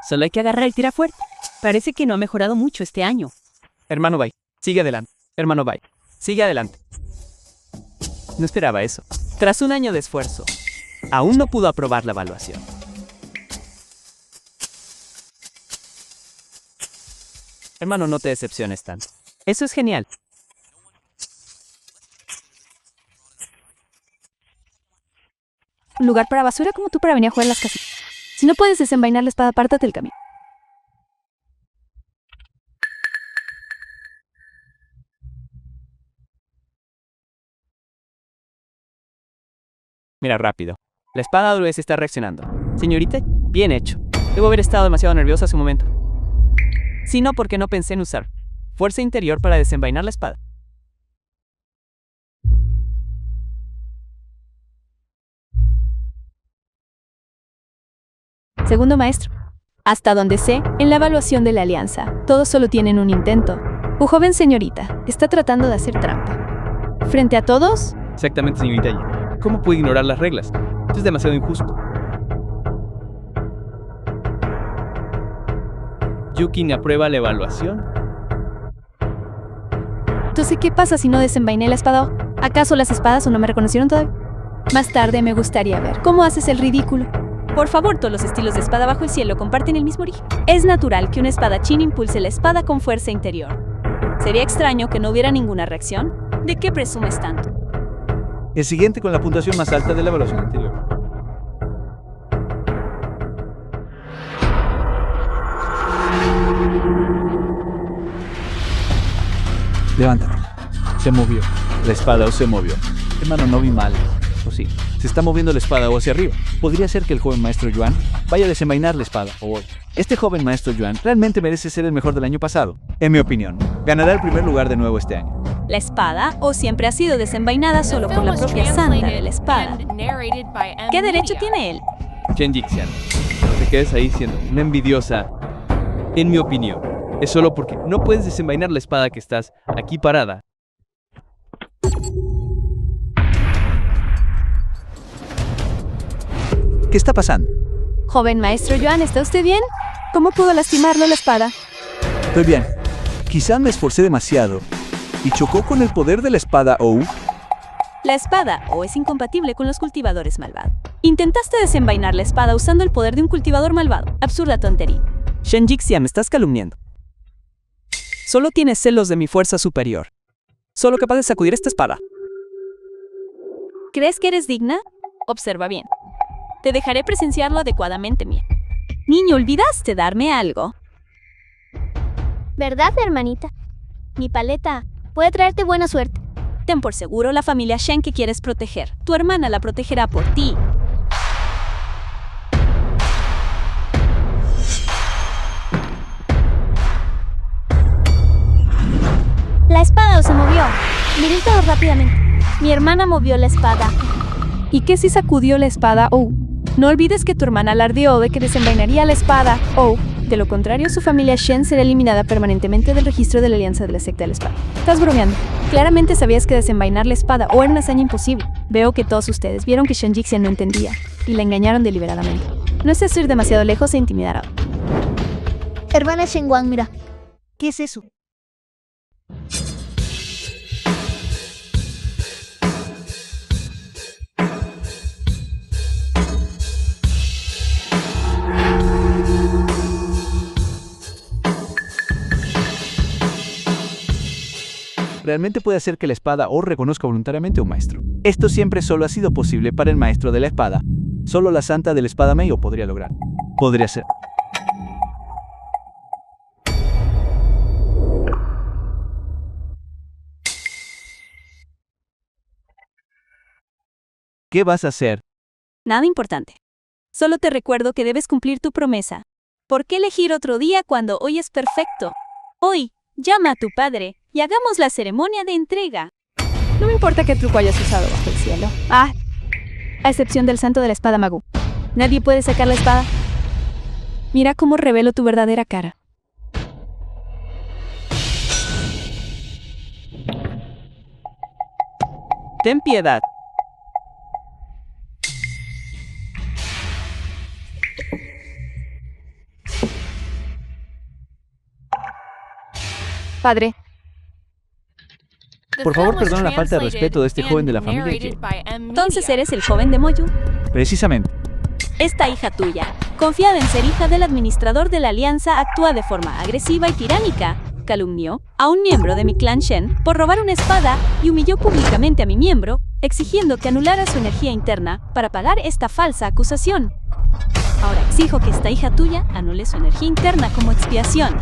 Solo hay que agarrar el tira fuerte. Parece que no ha mejorado mucho este año. Hermano Bai, sigue adelante. Hermano Bai, sigue adelante. No esperaba eso. Tras un año de esfuerzo, aún no pudo aprobar la evaluación. Hermano, no te decepciones tanto. Eso es genial. Un lugar para basura como tú para venir a jugar en las casitas. Si no puedes desenvainar la espada, apártate del camino. Mira, rápido. La espada Drues está reaccionando. Señorita, bien hecho. Debo haber estado demasiado nerviosa hace un momento. Si no, porque no pensé en usar fuerza interior para desenvainar la espada. Segundo maestro. Hasta donde sé, en la evaluación de la alianza, todos solo tienen un intento. Un joven señorita está tratando de hacer trampa. ¿Frente a todos? Exactamente, señorita Yi. ¿Cómo puede ignorar las reglas? Esto es demasiado injusto. Yukin aprueba la evaluación. Entonces, ¿qué pasa si no desenvainé la espada? ¿Acaso las espadas no me reconocieron todavía? Más tarde me gustaría ver cómo haces el ridículo. Por favor, todos los estilos de espada bajo el cielo comparten el mismo origen. Es natural que un espadachín impulse la espada con fuerza interior. Sería extraño que no hubiera ninguna reacción. ¿De qué presumes tanto? El siguiente con la puntuación más alta de la evaluación anterior. Levántate. Se movió. La espada O se movió. Hermano, no vi mal. ¿O sí? Se está moviendo la espada O hacia arriba. Podría ser que el joven maestro Yuan vaya a desenvainar la espada O hoy. Este joven maestro Yuan realmente merece ser el mejor del año pasado. En mi opinión, ganará el primer lugar de nuevo este año. La espada O siempre ha sido desenvainada solo por la propia santa de la espada. ¿Qué derecho tiene él? Shen Jixian, no te quedes ahí siendo una envidiosa. En mi opinión, es solo porque no puedes desenvainar la espada que estás aquí parada. ¿Qué está pasando? Joven maestro Yuan, ¿está usted bien? ¿Cómo pudo lastimarlo la espada? Estoy bien. Quizá me esforcé demasiado y chocó con el poder de la espada O. La espada O es incompatible con los cultivadores malvados. Intentaste desenvainar la espada usando el poder de un cultivador malvado. Absurda tontería. Shen Jixian, me estás calumniando. Solo tienes celos de mi fuerza superior. Solo capaz de sacudir esta espada. ¿Crees que eres digna? Observa bien. Te dejaré presenciarlo adecuadamente, mía. Niño, ¿olvidaste darme algo? ¿Verdad, hermanita? Mi paleta puede traerte buena suerte. Ten por seguro la familia Shen que quieres proteger. Tu hermana la protegerá por ti. La espada se movió. Miren todo rápidamente. Mi hermana movió la espada. ¿Y qué si sacudió la espada O? No olvides que tu hermana alardeó de que desenvainaría la espada O. De lo contrario, su familia Shen será eliminada permanentemente del registro de la Alianza de la Secta de la Espada. Estás bromeando. Claramente sabías que desenvainar la espada O era una hazaña imposible. Veo que todos ustedes vieron que Shen Jixian no entendía y la engañaron deliberadamente. No es eso ir demasiado lejos e intimidar a otro. Hermana Shen Wang, mira. ¿Qué es eso? Realmente puede hacer que la espada O reconozca voluntariamente a un maestro. Esto siempre solo ha sido posible para el maestro de la espada. Solo la santa de la espada Mei O podría lograr. Podría ser. ¿Qué vas a hacer? Nada importante. Solo te recuerdo que debes cumplir tu promesa. ¿Por qué elegir otro día cuando hoy es perfecto? Hoy, llama a tu padre y hagamos la ceremonia de entrega. No me importa qué truco hayas usado bajo el cielo. A excepción del santo de la espada Magu. ¿Nadie puede sacar la espada? Mira cómo revelo tu verdadera cara. Ten piedad. Padre. Por favor, perdona la falta de respeto de este joven de la familia que... Entonces eres el joven de Moyu. Precisamente. Esta hija tuya, confiada en ser hija del administrador de la alianza, actúa de forma agresiva y tiránica. Calumnió a un miembro de mi clan Shen por robar una espada y humilló públicamente a mi miembro, exigiendo que anulara su energía interna para pagar esta falsa acusación. Ahora exijo que esta hija tuya anule su energía interna como expiación.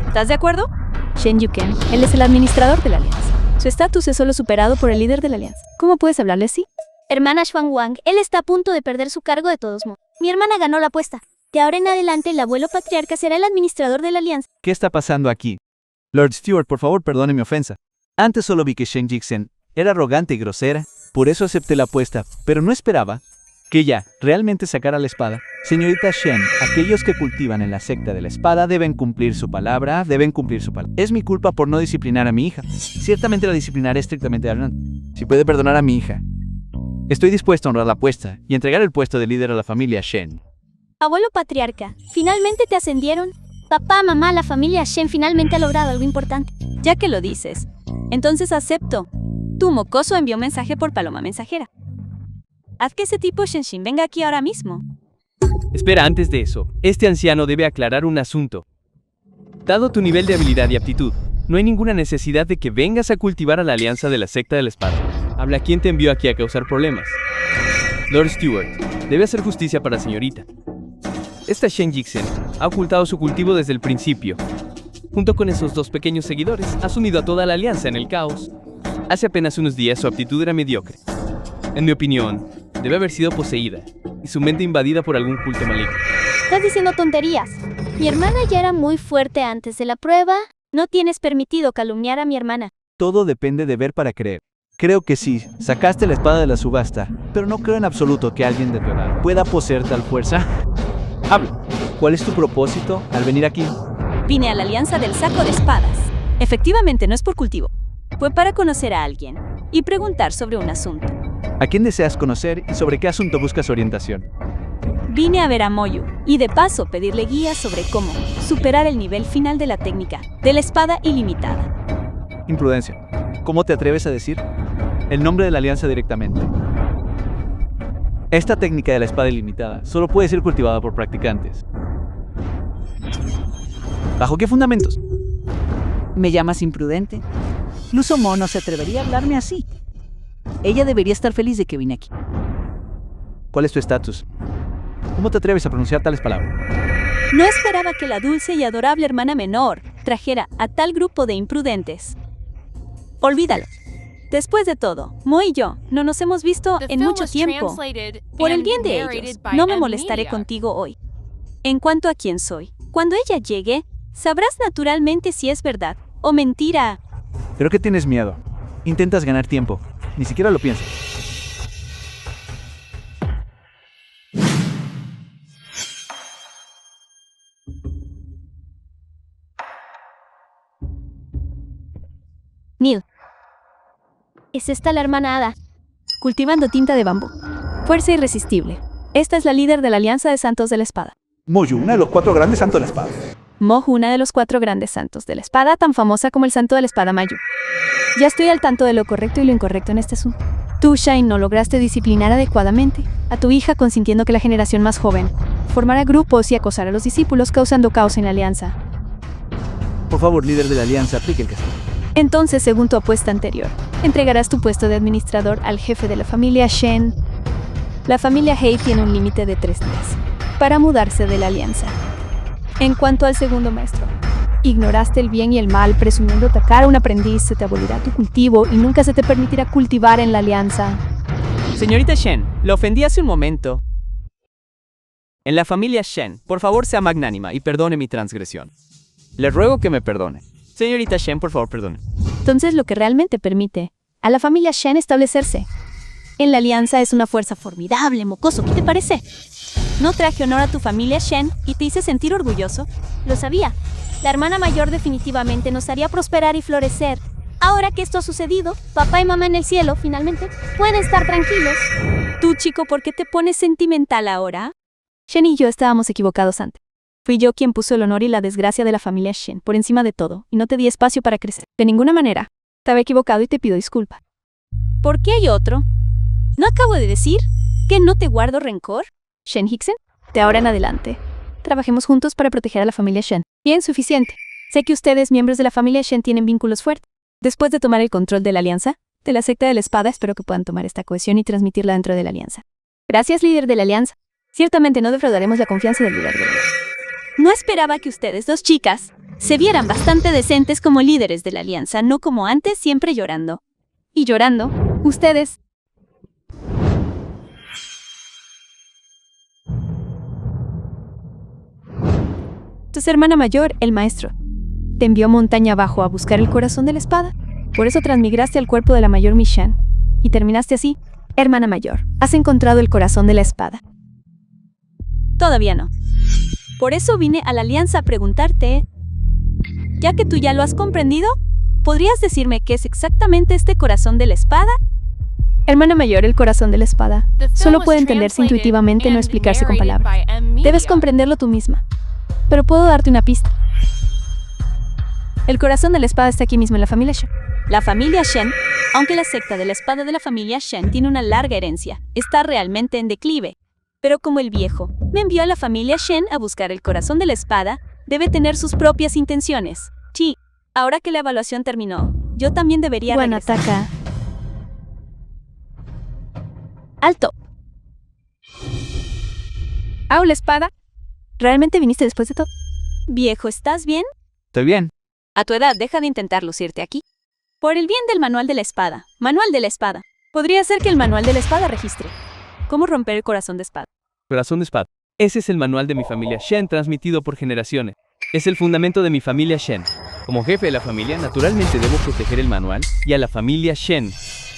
¿Estás de acuerdo? Shen Yuken, él es el administrador de la alianza. Su estatus es solo superado por el líder de la alianza. ¿Cómo puedes hablarle así? Hermana Xuan Wang, él está a punto de perder su cargo de todos modos. Mi hermana ganó la apuesta. De ahora en adelante, el abuelo patriarca será el administrador de la alianza. ¿Qué está pasando aquí? Lord Stewart, por favor, perdone mi ofensa. Antes solo vi que Shen Jixian era arrogante y grosera, por eso acepté la apuesta, pero no esperaba que ella realmente sacara la espada. Señorita Shen, aquellos que cultivan en la secta de la espada deben cumplir su palabra, Es mi culpa por no disciplinar a mi hija. Ciertamente la disciplinaré estrictamente hablando. Si puede perdonar a mi hija, estoy dispuesto a honrar la apuesta y entregar el puesto de líder a la familia Shen. Abuelo patriarca, ¿finalmente te ascendieron? Papá, mamá, la familia Shen finalmente ha logrado algo importante. Ya que lo dices, entonces acepto. Tu mocoso envió mensaje por paloma mensajera. Haz que ese tipo Shenshin venga aquí ahora mismo. Espera, antes de eso, este anciano debe aclarar un asunto. Dado tu nivel de habilidad y aptitud, no hay ninguna necesidad de que vengas a cultivar a la alianza de la secta de la espada. Habla quién te envió aquí a causar problemas. Lord Stewart, debe hacer justicia para la señorita. Esta Shen Jixen ha ocultado su cultivo desde el principio. Junto con esos dos pequeños seguidores, ha sumido a toda la alianza en el caos. Hace apenas unos días su aptitud era mediocre. En mi opinión, debe haber sido poseída y su mente invadida por algún culto maligno. Estás diciendo tonterías. Mi hermana ya era muy fuerte antes de la prueba. No tienes permitido calumniar a mi hermana. Todo depende de ver para creer. Creo que sí, sacaste la espada de la subasta, pero no creo en absoluto que alguien de tu edad pueda poseer tal fuerza. Habla. ¿Cuál es tu propósito al venir aquí? Vine a la Alianza del Saco de Espadas. Efectivamente, no es por cultivo. Fue para conocer a alguien y preguntar sobre un asunto. ¿A quién deseas conocer y sobre qué asunto buscas orientación? Vine a ver a Moyu y de paso pedirle guías sobre cómo superar el nivel final de la técnica de la espada ilimitada. Imprudencia. ¿Cómo te atreves a decir el nombre de la alianza directamente? Esta técnica de la espada ilimitada solo puede ser cultivada por practicantes. ¿Bajo qué fundamentos? ¿Me llamas imprudente? Incluso Mo no se atrevería a hablarme así. Ella debería estar feliz de que vine aquí. ¿Cuál es tu estatus? ¿Cómo te atreves a pronunciar tales palabras? No esperaba que la dulce y adorable hermana menor trajera a tal grupo de imprudentes. Olvídalo. Después de todo, Mo y yo no nos hemos visto en mucho tiempo. Por el bien de ellos, no me molestaré contigo hoy. En cuanto a quién soy, cuando ella llegue, sabrás naturalmente si es verdad o mentira. ¿Pero qué tienes miedo? Intentas ganar tiempo. Ni siquiera lo piensas. Neil. ¿Es esta la hermana Hada? Cultivando tinta de bambú. Fuerza irresistible. Esta es la líder de la Alianza de Santos de la Espada. Moyu, una de los 4 grandes santos de la espada. Moju, una de los 4 grandes santos de la espada, tan famosa como el santo de la espada Mayu. Ya estoy al tanto de lo correcto y lo incorrecto en este asunto. Tú, Shine, no lograste disciplinar adecuadamente a tu hija consintiendo que la generación más joven formara grupos y acosara a los discípulos causando caos en la alianza. Por favor, líder de la alianza, aplique el castigo. Entonces, según tu apuesta anterior, entregarás tu puesto de administrador al jefe de la familia Shen. La familia Hei tiene un límite de 3 días para mudarse de la alianza. En cuanto al segundo maestro, ignoraste el bien y el mal presumiendo atacar a un aprendiz, se te abolirá tu cultivo y nunca se te permitirá cultivar en la alianza. Señorita Shen, lo ofendí hace un momento. En la familia Shen, por favor sea magnánima y perdone mi transgresión. Le ruego que me perdone. Señorita Shen, por favor, perdone. Entonces lo que realmente permite a la familia Shen establecerse en la alianza es una fuerza formidable, mocoso, ¿qué te parece? ¿No traje honor a tu familia Shen y te hice sentir orgulloso? Lo sabía. La hermana mayor definitivamente nos haría prosperar y florecer. Ahora que esto ha sucedido, papá y mamá en el cielo, finalmente, pueden estar tranquilos. Tú, chico, ¿por qué te pones sentimental ahora? Shen y yo estábamos equivocados antes. Fui yo quien puso el honor y la desgracia de la familia Shen por encima de todo, y no te di espacio para crecer. De ninguna manera. Estaba equivocado y te pido disculpa. ¿Por qué hay otro? ¿No acabo de decir que no te guardo rencor? Shen Jixen, de ahora en adelante, trabajemos juntos para proteger a la familia Shen. Bien, suficiente. Sé que ustedes, miembros de la familia Shen, tienen vínculos fuertes. Después de tomar el control de la alianza, de la secta de la espada, espero que puedan tomar esta cohesión y transmitirla dentro de la alianza. Gracias, líder de la alianza. Ciertamente no defraudaremos la confianza del líder de la alianza. No esperaba que ustedes, 2 chicas, se vieran bastante decentes como líderes de la alianza, no como antes, siempre llorando. Y llorando, ustedes... Tu hermana mayor, el maestro, te envió montaña abajo a buscar el corazón de la espada. Por eso transmigraste al cuerpo de la mayor Mishan. Y terminaste así. Hermana mayor, has encontrado el corazón de la espada. Todavía no. Por eso vine a la alianza a preguntarte, ya que tú ya lo has comprendido, ¿podrías decirme qué es exactamente este corazón de la espada? Hermana mayor, el corazón de la espada solo puede entenderse intuitivamente, no explicarse con palabras. Debes comprenderlo tú misma. Pero puedo darte una pista. El corazón de la espada está aquí mismo en la familia Shen. La familia Shen, aunque la secta de la espada de la familia Shen tiene una larga herencia, está realmente en declive. Pero como el viejo me envió a la familia Shen a buscar el corazón de la espada, debe tener sus propias intenciones. Sí, ahora que la evaluación terminó, yo también debería regresar. ¡Alto! ¿Au la espada? ¿Realmente viniste después de todo? Viejo, ¿estás bien? Estoy bien. A tu edad, deja de intentar lucirte aquí. Por el bien del manual de la espada. Manual de la espada. Podría ser que el manual de la espada registre cómo romper el corazón de espada. Corazón de espada. Ese es el manual de mi familia Shen transmitido por generaciones. Es el fundamento de mi familia Shen. Como jefe de la familia, naturalmente debo proteger el manual y a la familia Shen.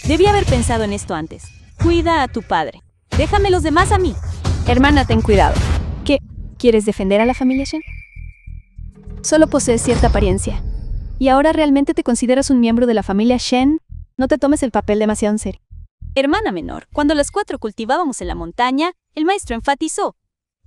Debí haber pensado en esto antes. Cuida a tu padre. Déjame los demás a mí. Hermana, ten cuidado. ¿Qué? ¿Quieres defender a la familia Shen? Solo posees cierta apariencia. ¿Y ahora realmente te consideras un miembro de la familia Shen? No te tomes el papel demasiado en serio. Hermana menor, cuando las 4 cultivábamos en la montaña, el maestro enfatizó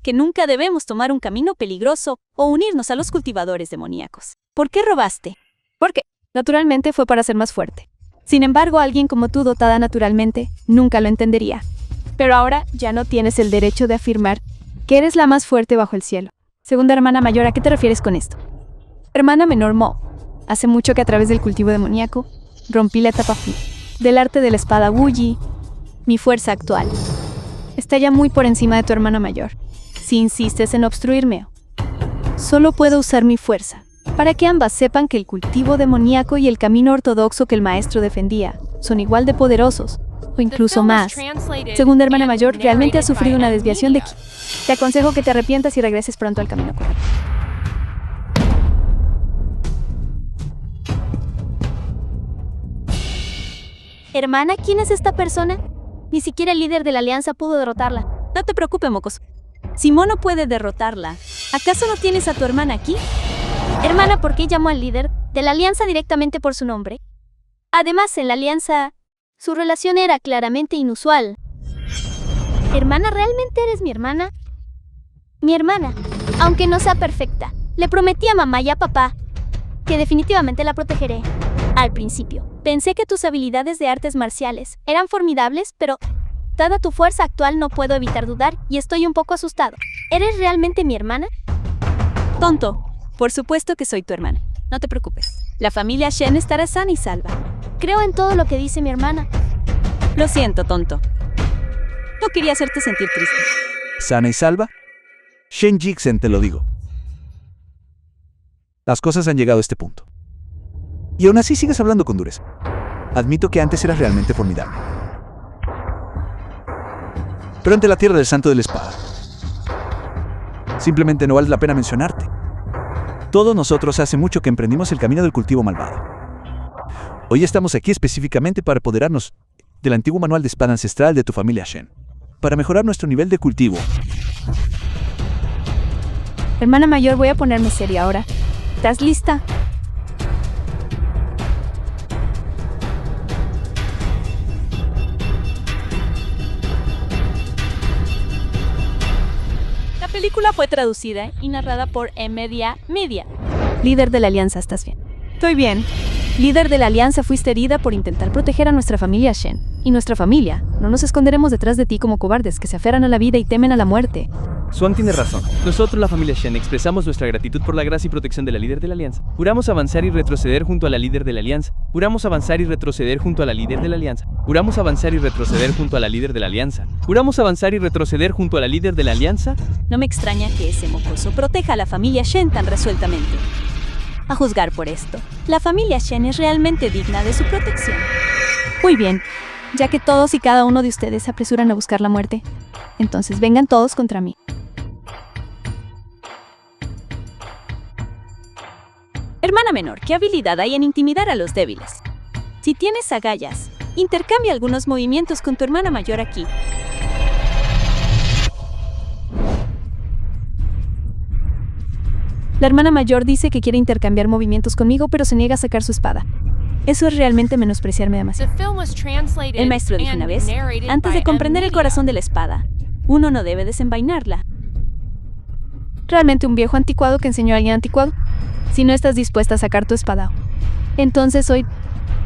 que nunca debemos tomar un camino peligroso o unirnos a los cultivadores demoníacos. ¿Por qué robaste? Porque, naturalmente, fue para ser más fuerte. Sin embargo, alguien como tú, dotada naturalmente, nunca lo entendería. Pero ahora ya no tienes el derecho de afirmar que eres la más fuerte bajo el cielo. Segunda hermana mayor, ¿a qué te refieres con esto? Hermana menor Mo, hace mucho que a través del cultivo demoníaco rompí la etapa fin del arte de la espada Wuyi. Mi fuerza actual está ya muy por encima de tu hermana mayor. Si insistes en obstruirme, solo puedo usar mi fuerza para que ambas sepan que el cultivo demoníaco y el camino ortodoxo que el maestro defendía son igual de poderosos, o incluso más. Segunda hermana mayor, realmente has sufrido una desviación de ki. Te aconsejo que te arrepientas y regreses pronto al camino correcto. Hermana, ¿quién es esta persona? Ni siquiera el líder de la alianza pudo derrotarla. No te preocupes, mocoso. Si Mo no puede derrotarla, ¿acaso no tienes a tu hermana aquí? Hermana, ¿por qué llamó al líder de la alianza directamente por su nombre? Además, en la alianza, su relación era claramente inusual. Hermana, ¿realmente eres mi hermana? Mi hermana, aunque no sea perfecta, le prometí a mamá y a papá que definitivamente la protegeré. Al principio, pensé que tus habilidades de artes marciales eran formidables, pero dada tu fuerza actual no puedo evitar dudar y estoy un poco asustado. ¿Eres realmente mi hermana? Tonto, por supuesto que soy tu hermana. No te preocupes. La familia Shen estará sana y salva. Creo en todo lo que dice mi hermana. Lo siento, tonto. No quería hacerte sentir triste. ¿Sana y salva? Shen Jixen, te lo digo. Las cosas han llegado a este punto. Y aún así sigues hablando con dureza. Admito que antes eras realmente formidable. Pero ante la tierra del santo de la espada, simplemente no vale la pena mencionarte. Todos nosotros hace mucho que emprendimos el camino del cultivo malvado. Hoy estamos aquí específicamente para apoderarnos del antiguo manual de espada ancestral de tu familia Shen, para mejorar nuestro nivel de cultivo. Hermana mayor, voy a ponerme seria ahora. ¿Estás lista? La película fue traducida y narrada por Media Media. Líder de la Alianza, ¿estás bien? Estoy bien. Líder de la Alianza, fuiste herida por intentar proteger a nuestra familia Shen. Y nuestra familia. No nos esconderemos detrás de ti como cobardes que se aferran a la vida y temen a la muerte. Swan tiene razón. Nosotros, la familia Shen, expresamos nuestra gratitud por la gracia y protección de la líder de la Alianza. Juramos avanzar y retroceder junto a la líder de la Alianza. Juramos avanzar y retroceder junto a la líder de la Alianza. Juramos avanzar y retroceder junto a la líder de la Alianza. Juramos avanzar y retroceder junto a la líder de la Alianza. No me extraña que ese mocoso proteja a la familia Shen tan resueltamente. A juzgar por esto, la familia Shen es realmente digna de su protección. Muy bien, ya que todos y cada uno de ustedes se apresuran a buscar la muerte, entonces vengan todos contra mí. Hermana menor, ¿qué habilidad hay en intimidar a los débiles? Si tienes agallas, intercambia algunos movimientos con tu hermana mayor aquí. La hermana mayor dice que quiere intercambiar movimientos conmigo, pero se niega a sacar su espada. Eso es realmente menospreciarme demasiado. El maestro dijo una vez, antes de comprender el corazón de la espada, uno no debe desenvainarla. ¿Realmente un viejo anticuado que enseñó a alguien anticuado? Si no estás dispuesta a sacar tu espada, entonces hoy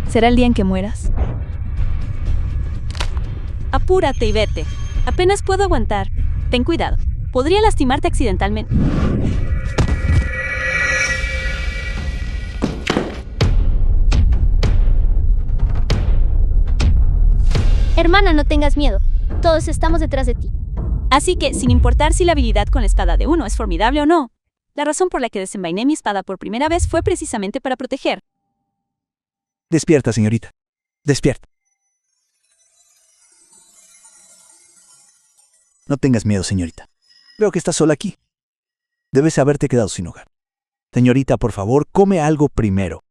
será el día en que mueras. Apúrate y vete. Apenas puedo aguantar. Ten cuidado. Podría lastimarte accidentalmente. Hermana, no tengas miedo. Todos estamos detrás de ti. Así que, sin importar si la habilidad con la espada de uno es formidable o no, la razón por la que desenvainé mi espada por primera vez fue precisamente para proteger. Despierta, señorita. Despierta. No tengas miedo, señorita. Veo que estás sola aquí. Debes haberte quedado sin hogar. Señorita, por favor, come algo primero.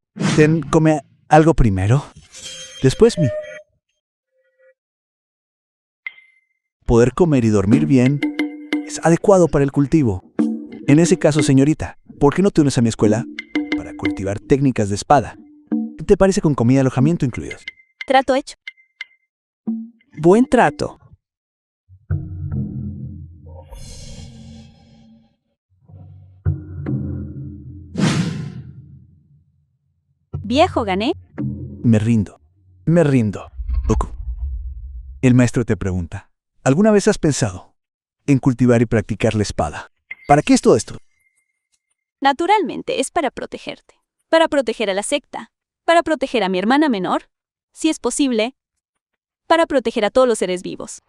Come algo primero. Después mi. Poder comer y dormir bien es adecuado para el cultivo. En ese caso, señorita, ¿por qué no te unes a mi escuela para cultivar técnicas de espada? ¿Qué te parece con comida y alojamiento incluidos? Trato hecho. Buen trato. Viejo, gané. Me rindo. Me rindo. Goku. El maestro te pregunta, ¿alguna vez has pensado en cultivar y practicar la espada? ¿Para qué es todo esto? Naturalmente, es para protegerte. Para proteger a la secta. Para proteger a mi hermana menor. Si es posible. Para proteger a todos los seres vivos.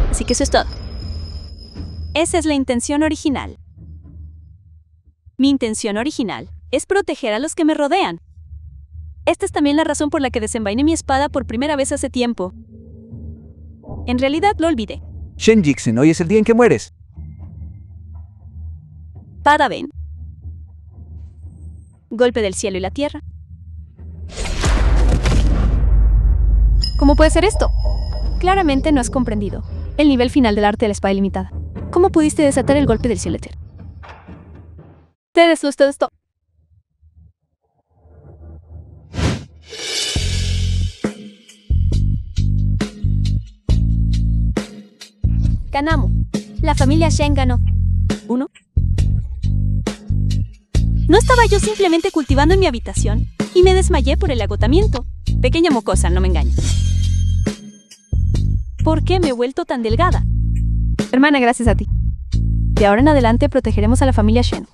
Así que eso es todo. Esa es la intención original. Mi intención original es proteger a los que me rodean. Esta es también la razón por la que desenvainé mi espada por primera vez hace tiempo. En realidad lo olvidé. Shen Jixen, hoy es el día en que mueres. Padawan. Golpe del cielo y la tierra. ¿Cómo puede ser esto? Claramente no has comprendido el nivel final del arte de la espada ilimitada. ¿Cómo pudiste desatar el golpe del cielo eterno? Te deslusto esto. Ganamos. La familia Shen ganó. 1. ¿No estaba yo simplemente cultivando en mi habitación y me desmayé por el agotamiento? Pequeña mocosa, no me engañes. ¿Por qué me he vuelto tan delgada? Hermana, gracias a ti. De ahora en adelante protegeremos a la familia Shen.